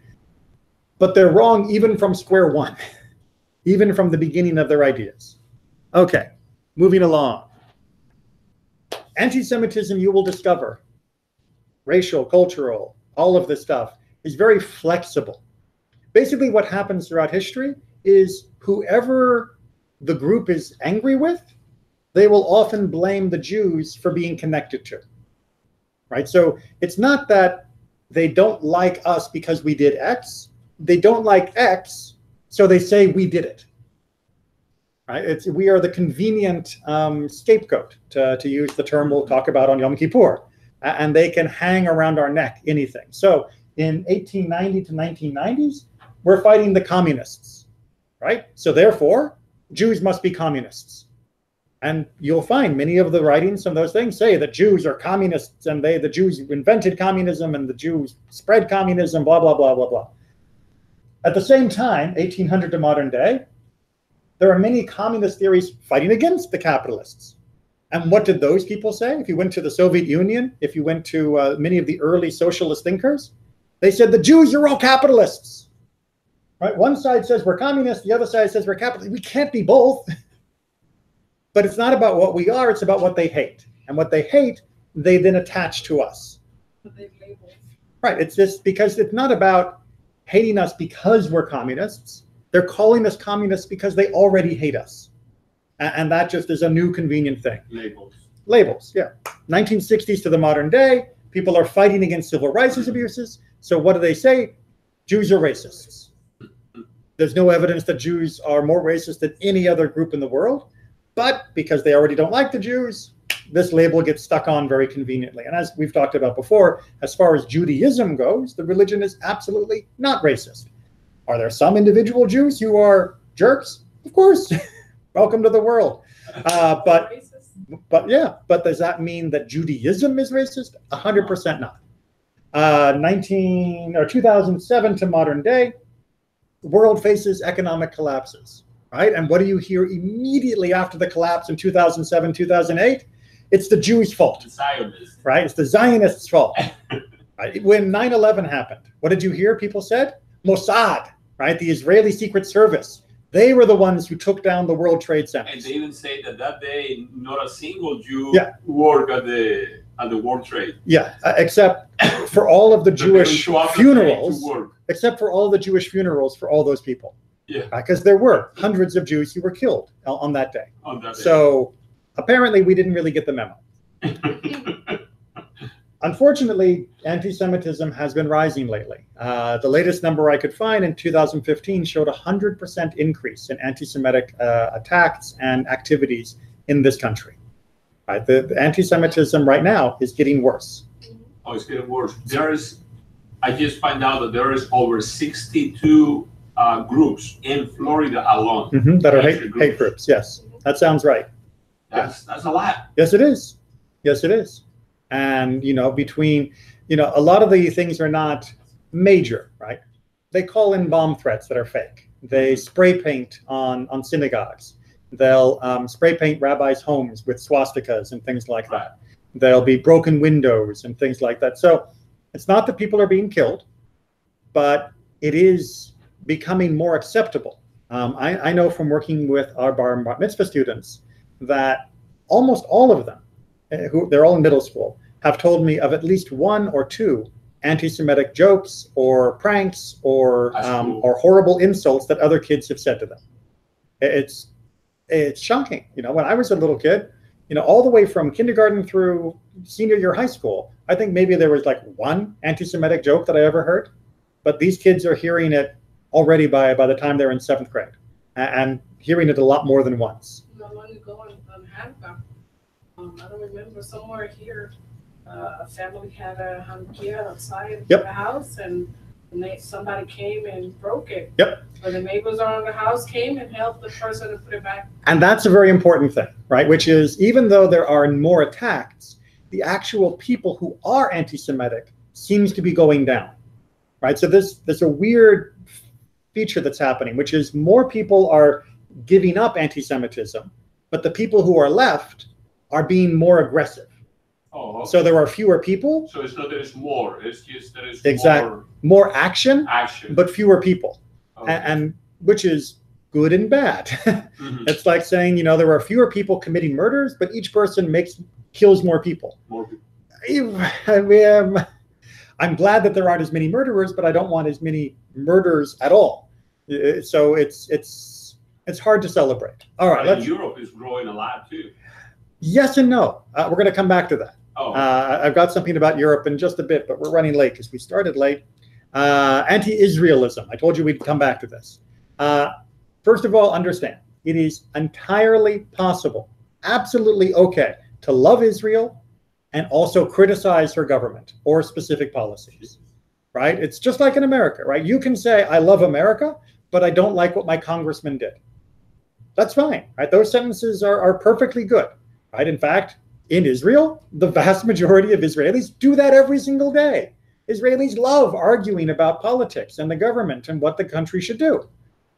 But they're wrong even from square one. even from the beginning of their ideas. Okay, moving along. Anti-Semitism, you will discover, racial, cultural, all of this stuff, is very flexible. Basically, what happens throughout history is whoever the group is angry with, they will often blame the Jews for being connected to. Right? So it's not that they don't like us because we did X. They don't like X, so they say we did it. Right? We are the convenient scapegoat, to use the term we'll talk about on Yom Kippur. And they can hang around our neck anything. So in 1890 to 1990s, we're fighting the communists, right? So therefore, Jews must be communists. And you'll find many of the writings from those things say that Jews are communists, and the Jews invented communism, and the Jews spread communism, blah, blah, blah, blah, blah. At the same time, 1800 to modern day, there are many communist theories fighting against the capitalists. And what did those people say? If you went to the Soviet Union, if you went to many of the early socialist thinkers, they said the Jews are all capitalists. Right? One side says we're communists, the other side says we're capitalists. We can't be both. But it's not about what we are, it's about what they hate. And what they hate, they then attach to us. Right, it's just because it's not about hating us because we're communists. They're calling us communists because they already hate us. And that just is a new convenient thing. Labels. Labels, yeah. 1960s to the modern day, people are fighting against civil rights abuses. So what do they say? Jews are racists. There's no evidence that Jews are more racist than any other group in the world. But because they already don't like the Jews, this label gets stuck on very conveniently. And as we've talked about before, as far as Judaism goes, the religion is absolutely not racist. Are there some individual Jews who are jerks? Of course. Welcome to the world. But does that mean that Judaism is racist? 100% not. 2007 to modern day, the world faces economic collapses, right? And what do you hear immediately after the collapse in 2007, 2008? It's the Jews' fault, right? It's the Zionists' fault. Right? When 9/11 happened, what did you hear people said? Mossad, right? The Israeli Secret Service. They were the ones who took down the World Trade Center. And they even say that day, not a single Jew worked at the World Trade. Yeah, except for all of the Jewish funerals. Except for all the Jewish funerals for all those people. Yeah. Because there were hundreds of Jews who were killed on that day. So apparently we didn't really get the memo. Unfortunately, anti-Semitism has been rising lately. The latest number I could find in 2015 showed a 100% increase in anti-Semitic attacks and activities in this country. Right? The anti-Semitism right now is getting worse. Oh, it's getting worse. I just found out that there is over 62 groups in Florida alone. That are hate groups. Yes, that sounds right. That's a lot. Yes, it is. Yes, it is. And, between, a lot of the things are not major, right? They call in bomb threats that are fake. They spray paint on synagogues. They'll spray paint rabbis' homes with swastikas and things like that. There'll be broken windows and things like that. So it's not that people are being killed, but it is becoming more acceptable. I know from working with our bar mitzvah students that almost all of them, they're all in middle school, have told me of at least one or two anti-Semitic jokes or pranks or horrible insults that other kids have said to them. It's shocking. When I was a little kid, all the way from kindergarten through senior year high school, I think maybe there was like one anti-Semitic joke that I ever heard, but these kids are hearing it already by the time they're in 7th grade and hearing it a lot more than once. Not long ago in Hancock, I don't remember, somewhere here, a family had a hankia outside the house, and somebody came and broke it. Yep. Or the neighbors around the house came and helped the person to put it back. And that's a very important thing, right? Which is, even though there are more attacks, the actual people who are anti-Semitic seems to be going down, right? So there's a weird feature that's happening, which is more people are giving up anti-Semitism, but the people who are left are being more aggressive. Oh, okay. So there are fewer people. So it's not that it's more, it's just that it's more action, action, but fewer people. Okay. And which is good and bad. It's like saying, you know, there are fewer people committing murders, but each person kills more people. I mean, I'm glad that there aren't as many murderers, but I don't want as many murders at all. So it's hard to celebrate. All right. Europe is growing a lot too. Yes and no. We're going to come back to that. Oh. I've got something about Europe in just a bit, but we're running late because we started late. Anti-Israelism. I told you we'd come back to this. First of all, understand, it is entirely possible, absolutely okay, to love Israel and also criticize her government or specific policies, right? It's just like in America, right? You can say, I love America, but I don't like what my congressman did. That's fine, right? Those sentences are perfectly good, right? In fact, in Israel, the vast majority of Israelis do that every single day. Israelis love arguing about politics and the government and what the country should do.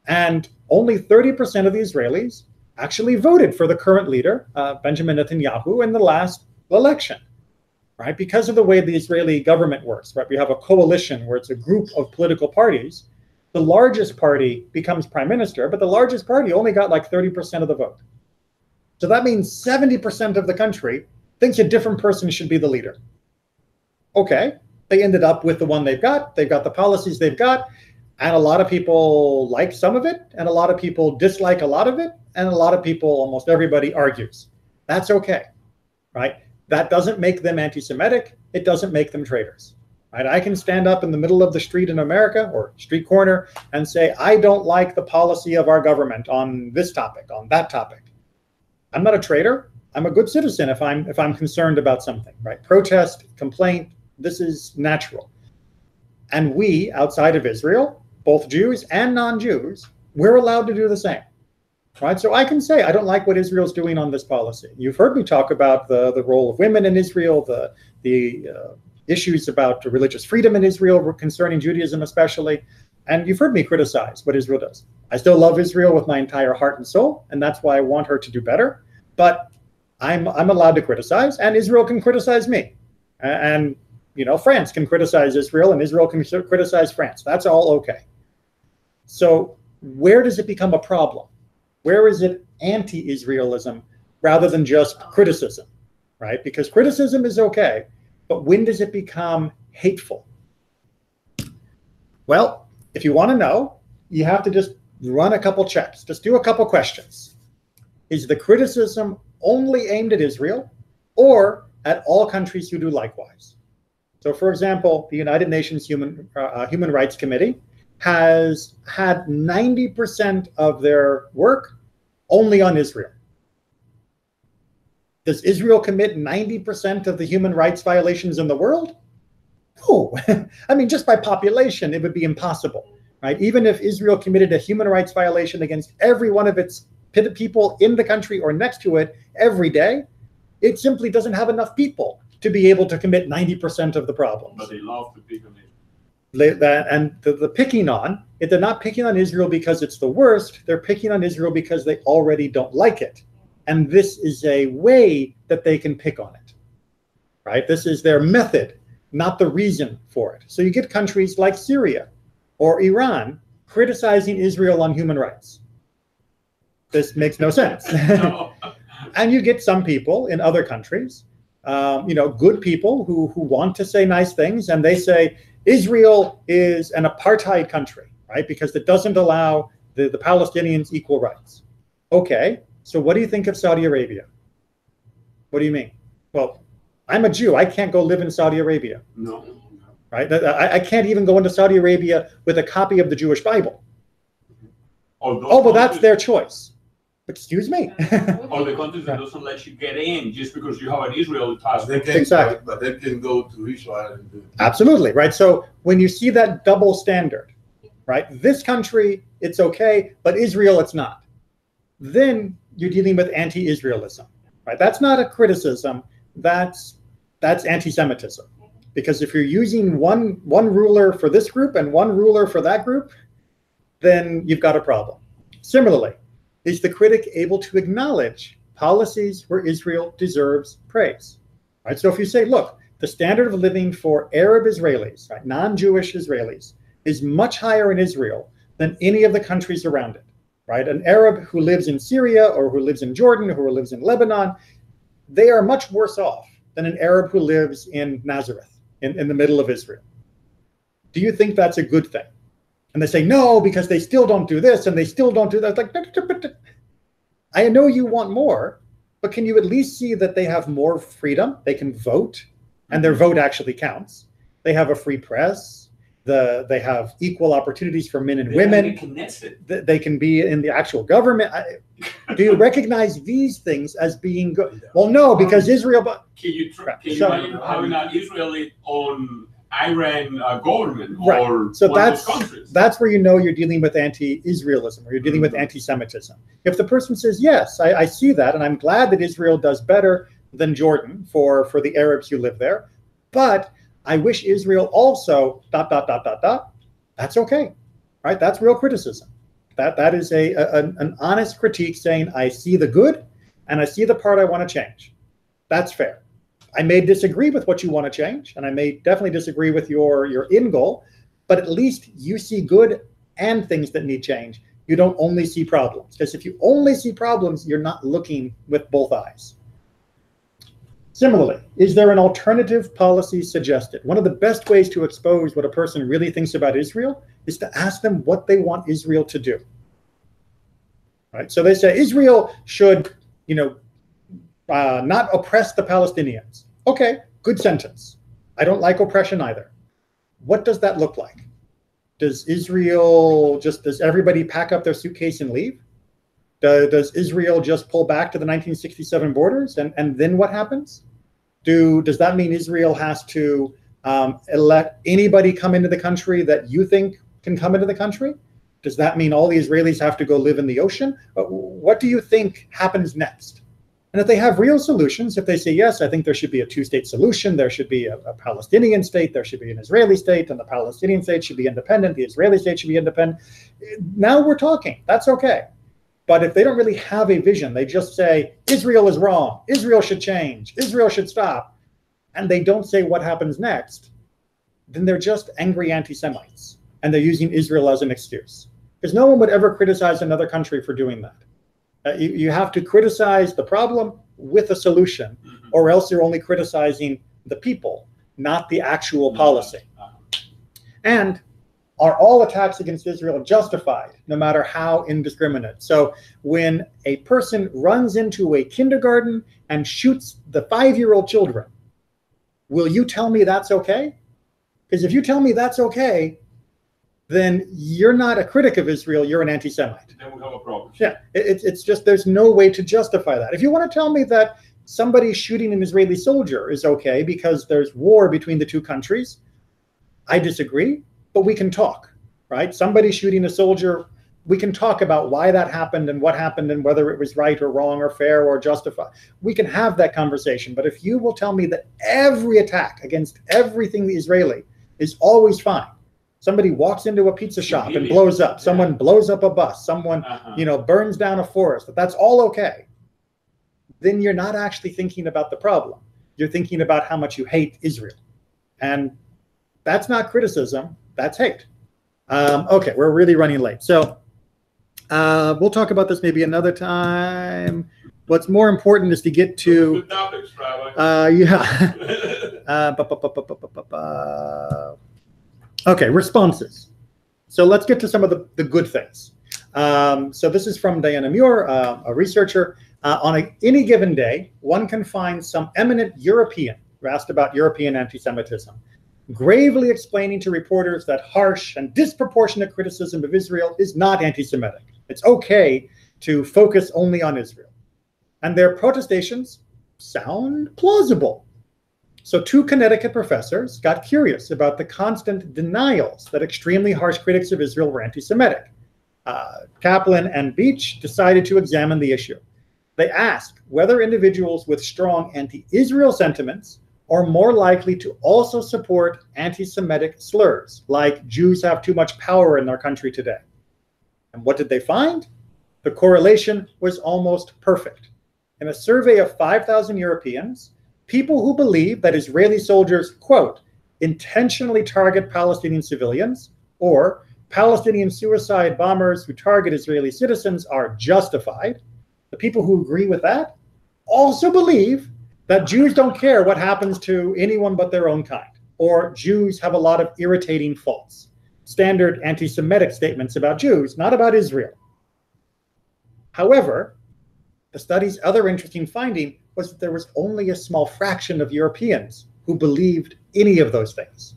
And only 30% of the Israelis actually voted for the current leader, Benjamin Netanyahu, in the last election, right? Because of the way the Israeli government works, right? We have a coalition where it's a group of political parties. The largest party becomes prime minister, but the largest party only got like 30% of the vote. So that means 70% of the country thinks a different person should be the leader. Okay, they ended up with the one they've got the policies they've got, and a lot of people like some of it, and a lot of people dislike a lot of it, and a lot of people, almost everybody, argues. That's okay, right? That doesn't make them anti-Semitic. It doesn't make them traitors, right? I can stand up in the middle of the street in America or street corner and say, I don't like the policy of our government on this topic, on that topic. I'm not a traitor. I'm a good citizen if I'm concerned about something, right? Protest, complaint, this is natural. And we, outside of Israel, both Jews and non-Jews, we're allowed to do the same, right? So I can say, I don't like what Israel's doing on this policy. You've heard me talk about the role of women in Israel, the issues about religious freedom in Israel concerning Judaism especially, and you've heard me criticize what Israel does. I still love Israel with my entire heart and soul, and that's why I want her to do better, but I'm allowed to criticize, and Israel can criticize me. And you know, France can criticize Israel, and Israel can criticize France. That's all okay. So where does it become a problem? Where is it anti-Israelism rather than just criticism, right? Because criticism is okay, but when does it become hateful? Well, if you want to know, you have to just run a couple checks. Just do a couple questions. Is the criticism only aimed at Israel or at all countries who do likewise? So, for example, the United Nations Human Rights Committee has had 90% of their work only on Israel. Does Israel commit 90% of the human rights violations in the world? No. I mean, just by population, it would be impossible, right? Even if Israel committed a human rights violation against every one of its people in the country or next to it every day, it simply doesn't have enough people to be able to commit 90% of the problems. But they love to pick on Israel. And the picking on, if they're not picking on Israel because it's the worst, they're picking on Israel because they already don't like it. And this is a way that they can pick on it, right? This is their method, not the reason for it. So you get countries like Syria or Iran criticizing Israel on human rights. This makes no sense. No. And you get some people in other countries, you know, good people who want to say nice things, and they say Israel is an apartheid country, right? Because it doesn't allow the Palestinians equal rights. Okay, so what do you think of Saudi Arabia? What do you mean? Well, I'm a Jew. I can't go live in Saudi Arabia. No. Right? I can't even go into Saudi Arabia with a copy of the Jewish Bible. Oh, well, that's their choice. Excuse me. Or the countries that doesn't let you get in just because you have an Israeli passport. Exactly. But they can go to Israel. Absolutely, right? So when you see that double standard, right? This country, it's okay, but Israel, it's not. Then you're dealing with anti-Israelism, right? That's not a criticism. That's anti-Semitism. Because if you're using one ruler for this group and one ruler for that group, then you've got a problem. Similarly, is the critic able to acknowledge policies where Israel deserves praise? Right? So if you say, look, the standard of living for Arab Israelis, right, non-Jewish Israelis, is much higher in Israel than any of the countries around it, right? An Arab who lives in Syria or who lives in Jordan, who lives in Lebanon, they are much worse off than an Arab who lives in Nazareth, in the middle of Israel. Do you think that's a good thing? And they say, no, because they still don't do this and they still don't do that. Like, I know you want more, but can you at least see that they have more freedom? They can vote, and their vote actually counts. They have a free press. They have equal opportunities for men and women. They can be in the actual government. Do you recognize these things as being good? Well, no, because Israel. Can you imagine having an Israeli-owned Iran government right. or so one of those countries? That's where you know you're dealing with anti-Israelism, or you're dealing with anti-Semitism. If the person says, yes, I see that, and I'm glad that Israel does better than Jordan for the Arabs who live there, but I wish Israel also ... That's okay, right? That's real criticism. That is an honest critique saying, I see the good and I see the part I want to change. That's fair. I may disagree with what you want to change, and I may definitely disagree with your end goal, but at least you see good and things that need change. You don't only see problems, because if you only see problems, you're not looking with both eyes. Similarly, is there an alternative policy suggested? One of the best ways to expose what a person really thinks about Israel is to ask them what they want Israel to do. Right? So they say Israel should, not oppress the Palestinians. Okay, good sentence. I don't like oppression either. What does that look like? Does everybody pack up their suitcase and leave? Does Israel just pull back to the 1967 borders? And then what happens? Does that mean Israel has to let anybody come into the country that you think can come into the country? Does that mean all the Israelis have to go live in the ocean? What do you think happens next? And if they have real solutions, if they say, yes, I think there should be a two-state solution, there should be a Palestinian state, there should be an Israeli state, and the Palestinian state should be independent, the Israeli state should be independent, now we're talking. That's okay. But if they don't really have a vision, they just say, Israel is wrong, Israel should change, Israel should stop, and they don't say what happens next, then they're just angry anti-Semites, and they're using Israel as an excuse. Because no one would ever criticize another country for doing that. You have to criticize the problem with a solution, or else you're only criticizing the people, not the actual policy. And are all attacks against Israel justified, no matter how indiscriminate? So when a person runs into a kindergarten and shoots the 5-year-old children, will you tell me that's okay? Because if you tell me that's okay, then you're not a critic of Israel, you're an anti-Semite. Then we have a problem. Yeah, it's just, there's no way to justify that. If you want to tell me that somebody shooting an Israeli soldier is okay because there's war between the two countries, I disagree, but we can talk, right? Somebody shooting a soldier, we can talk about why that happened and what happened and whether it was right or wrong or fair or justified. We can have that conversation. But if you will tell me that every attack against everything Israeli is always fine, somebody walks into a pizza shop and blows up, someone blows up a bus, someone burns down a forest, that's all okay, then you're not actually thinking about the problem. You're thinking about how much you hate Israel. And that's not criticism, that's hate. Okay, we're really running late. So we'll talk about this maybe another time. What's more important is to get to... Good topics, Rabbi. Okay, responses. So let's get to some of the good things. So this is from Diana Muir, a researcher. On any given day, one can find some eminent European, who asked about European anti-Semitism, gravely explaining to reporters that harsh and disproportionate criticism of Israel is not anti-Semitic. It's okay to focus only on Israel. And their protestations sound plausible. So 2 Connecticut professors got curious about the constant denials that extremely harsh critics of Israel were anti-Semitic. Kaplan and Beach decided to examine the issue. They asked whether individuals with strong anti-Israel sentiments are more likely to also support anti-Semitic slurs, like Jews have too much power in their country today. And what did they find? The correlation was almost perfect. In a survey of 5,000 Europeans, people who believe that Israeli soldiers, quote, intentionally target Palestinian civilians, or Palestinian suicide bombers who target Israeli citizens are justified. The people who agree with that also believe that Jews don't care what happens to anyone but their own kind, or Jews have a lot of irritating faults. Standard anti-Semitic statements about Jews, not about Israel. However, the study's other interesting finding was that there was only a small fraction of Europeans who believed any of those things.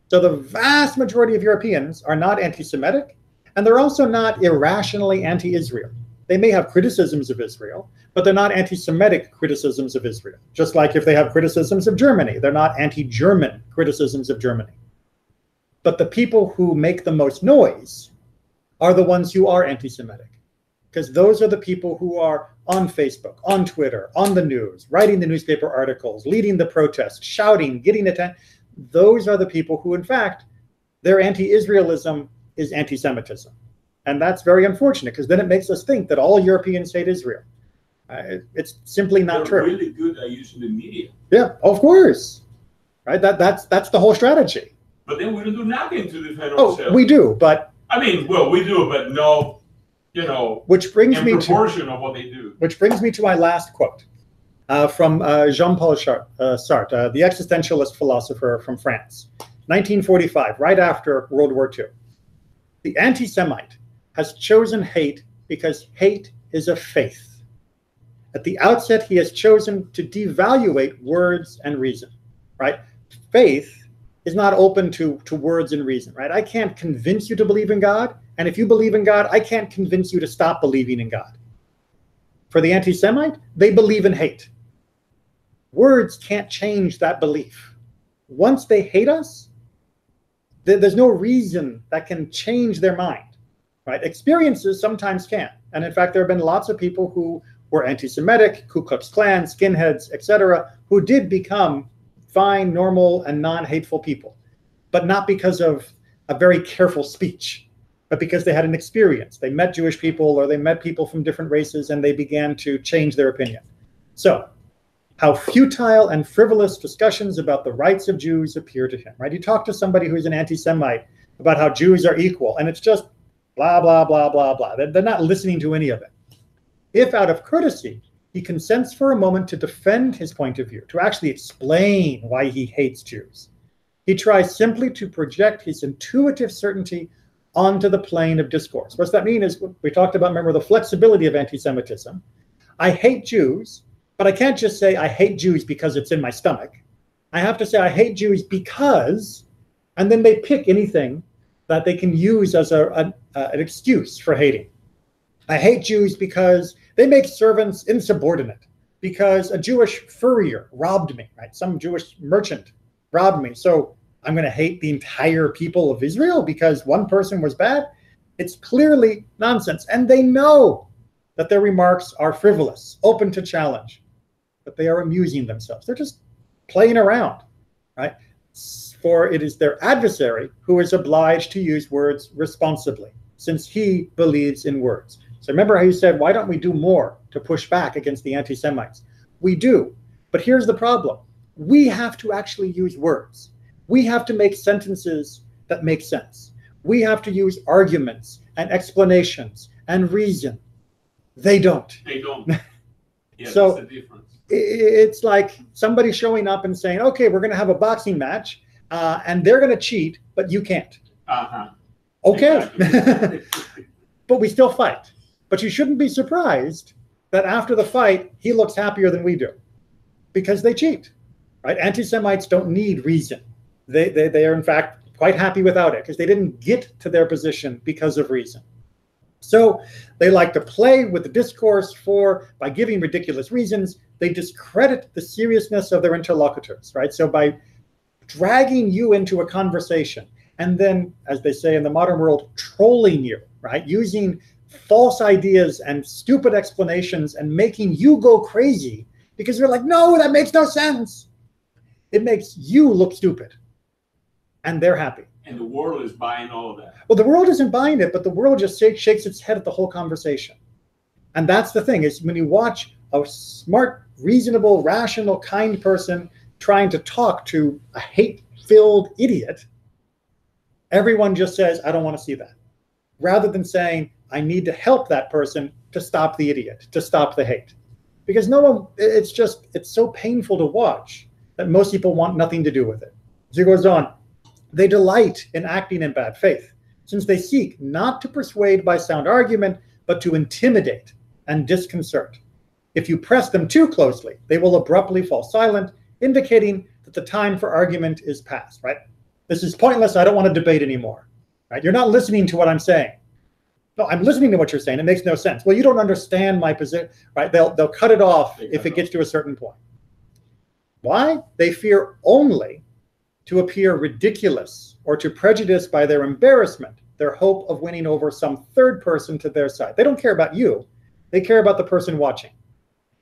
So the vast majority of Europeans are not anti-Semitic, and they're also not irrationally anti-Israel. They may have criticisms of Israel, but they're not anti-Semitic criticisms of Israel. Just like if they have criticisms of Germany, they're not anti-German criticisms of Germany. But the people who make the most noise are the ones who are anti-Semitic, because those are the people who are on Facebook, on Twitter, on the news, writing the newspaper articles, leading the protests, shouting, getting attention. Those are the people who, in fact, their anti-Israelism is anti-Semitism. And that's very unfortunate, because then it makes us think that all Europeans hate Israel. It's simply not true. They're really good at using the media. Yeah, of course. Right? That's the whole strategy. But then we don't do nothing to defend ourselves. Oh, we do, but... I mean, well, we do, but no, you know, which brings in me proportion of what they do. Which brings me to my last quote from Jean-Paul Sartre, the existentialist philosopher from France, 1945, right after World War II. The anti-Semite has chosen hate because hate is a faith. At the outset, he has chosen to devaluate words and reason, right? Faith is not open to words and reason, right? I can't convince you to believe in God, and if you believe in God, I can't convince you to stop believing in God. For the anti-Semite, they believe in hate. Words can't change that belief. Once they hate us, there's no reason that can change their mind, right? Experiences sometimes can. And in fact, there have been lots of people who were anti-Semitic, Ku Klux Klan, skinheads, etc., who did become fine, normal, and non-hateful people, but not because of a very careful speech, but because they had an experience. They met Jewish people, or they met people from different races, and they began to change their opinion. So, how futile and frivolous discussions about the rights of Jews appear to him, right? You talk to somebody who's an anti-Semite about how Jews are equal, and it's just blah, blah, blah, blah, blah. They're not listening to any of it. If out of courtesy, he consents for a moment to defend his point of view, to actually explain why he hates Jews, he tries simply to project his intuitive certainty onto the plane of discourse. What's that mean is, we talked about, remember, the flexibility of anti-Semitism. I hate Jews, but I can't just say I hate Jews because it's in my stomach. I have to say I hate Jews because, and then they pick anything that they can use as an excuse for hating. I hate Jews because they make servants insubordinate, because a Jewish furrier robbed me, right? Some Jewish merchant robbed me. So I'm going to hate the entire people of Israel because one person was bad? It's clearly nonsense. And they know that their remarks are frivolous, open to challenge, but they are amusing themselves. They're just playing around, right? For it is their adversary who is obliged to use words responsibly, since he believes in words. So remember how you said, why don't we do more to push back against the anti-Semites? We do, but here's the problem. We have to actually use words. We have to make sentences that make sense. We have to use arguments and explanations and reason. They don't. They don't. Yeah, so that's the difference. It's like somebody showing up and saying, okay, we're going to have a boxing match, and they're going to cheat, but you can't. Uh-huh. Okay. Exactly. But we still fight. But you shouldn't be surprised that after the fight, he looks happier than we do, because they cheat, right? Anti-Semites don't need reason. They are, in fact, quite happy without it, because they didn't get to their position because of reason. So they like to play with the discourse by giving ridiculous reasons, they discredit the seriousness of their interlocutors, right? So by dragging you into a conversation, and then, as they say in the modern world, trolling you, right? Using false ideas and stupid explanations and making you go crazy because you're like, no, that makes no sense. It makes you look stupid. And they're happy. And the world is buying all of that. Well, the world isn't buying it, but the world just shakes its head at the whole conversation. And that's the thing, is when you watch a smart, reasonable, rational, kind person trying to talk to a hate-filled idiot, Everyone just says, I don't want to see that. Rather than saying, I need to help that person to stop the idiot, to stop the hate. Because no one, it's so painful to watch that most people want nothing to do with it. So he goes on, they delight in acting in bad faith, since they seek not to persuade by sound argument, but to intimidate and disconcert. If you press them too closely, they will abruptly fall silent, indicating that the time for argument is past, right? This is pointless. I don't want to debate anymore, right? You're not listening to what I'm saying. No, I'm listening to what you're saying. It makes no sense. Well, you don't understand my position, right? They'll cut it off if it gets to a certain point. Why? They fear only to appear ridiculous or to prejudice by their embarrassment their hope of winning over some third person to their side. They don't care about you. They care about the person watching.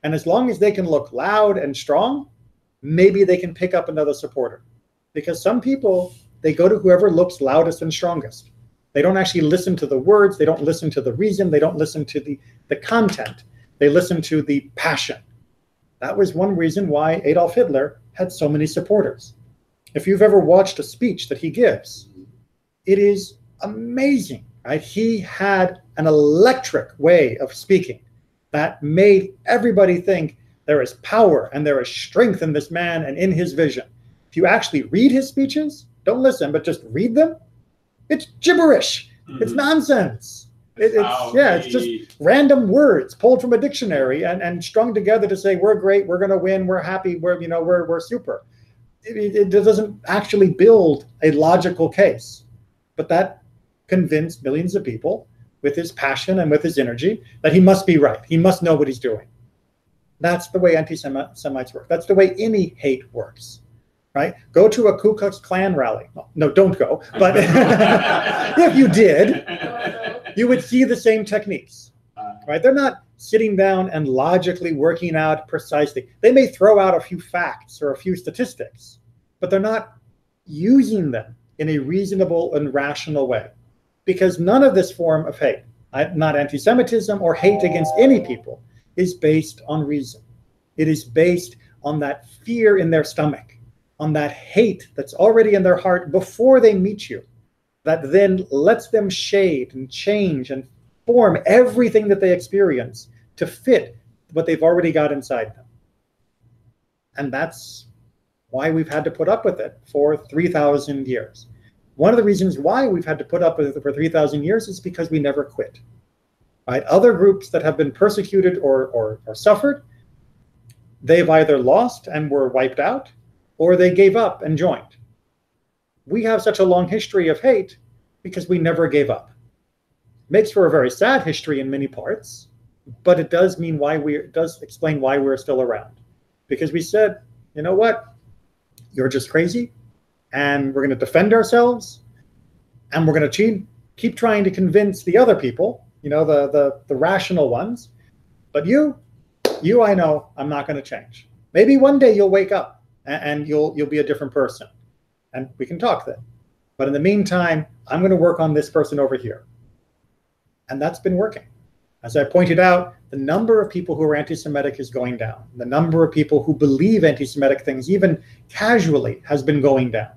And as long as they can look loud and strong, maybe they can pick up another supporter. Because some people, they go to whoever looks loudest and strongest. They don't actually listen to the words. They don't listen to the reason. They don't listen to the content. They listen to the passion. That was one reason why Adolf Hitler had so many supporters. If you've ever watched a speech that he gives, it is amazing, right? He had an electric way of speaking that made everybody think there is power and there is strength in this man and in his vision. If you actually read his speeches, don't listen, but just read them, it's gibberish. It's nonsense. It's just random words pulled from a dictionary and strung together to say, we're great, we're going to win, we're happy, we're super. It doesn't actually build a logical case. But that convinced millions of people with his passion and with his energy that he must be right. He must know what he's doing. That's the way anti-Semites work. That's the way any hate works, right? Go to a Ku Klux Klan rally. No, don't go. But if you did, you would see the same techniques, right? They're not sitting down and logically working out precisely. They may throw out a few facts or a few statistics, but they're not using them in a reasonable and rational way. Because none of this form of hate, not anti-Semitism or hate against any people, is based on reason. It is based on that fear in their stomach, on that hate that's already in their heart before they meet you, that then lets them shade and change and form everything that they experience to fit what they've already got inside them. And that's why we've had to put up with it for 3,000 years. One of the reasons why we've had to put up with it for 3,000 years is because we never quit. Right? Other groups that have been persecuted or suffered, they've either lost and were wiped out, or they gave up and joined. We have such a long history of hate because we never gave up. Makes for a very sad history in many parts, but it does mean it does explain why we're still around. Because we said, you know what? You're just crazy, and we're going to defend ourselves, and we're going to keep trying to convince the other people, the rational ones. But you I know I'm not going to change. Maybe one day you'll wake up and you'll be a different person, and we can talk then. But in the meantime, I'm going to work on this person over here. And that's been working. As I pointed out, the number of people who are anti-Semitic is going down. The number of people who believe anti-Semitic things, even casually, has been going down.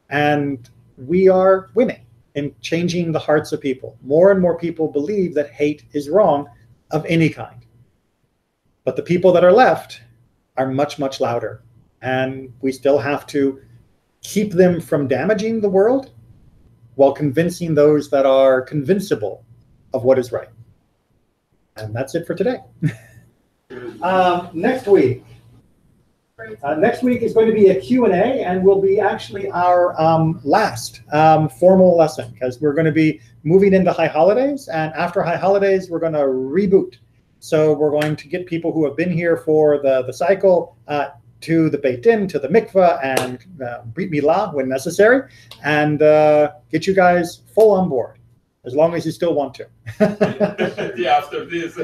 And we are winning in changing the hearts of people. More and more people believe that hate is wrong of any kind. But the people that are left are much, much louder. And we still have to keep them from damaging the world while convincing those that are convincible of what is right. And that's it for today. Next week is going to be a Q&A, and will be actually our last formal lesson, because we're going to be moving into high holidays, and after high holidays we're going to reboot. So we're going to get people who have been here for the cycle to the Beit Din, to the mikveh, and Brit Milah when necessary, and get you guys full on board, as long as you still want to. Yeah, after this.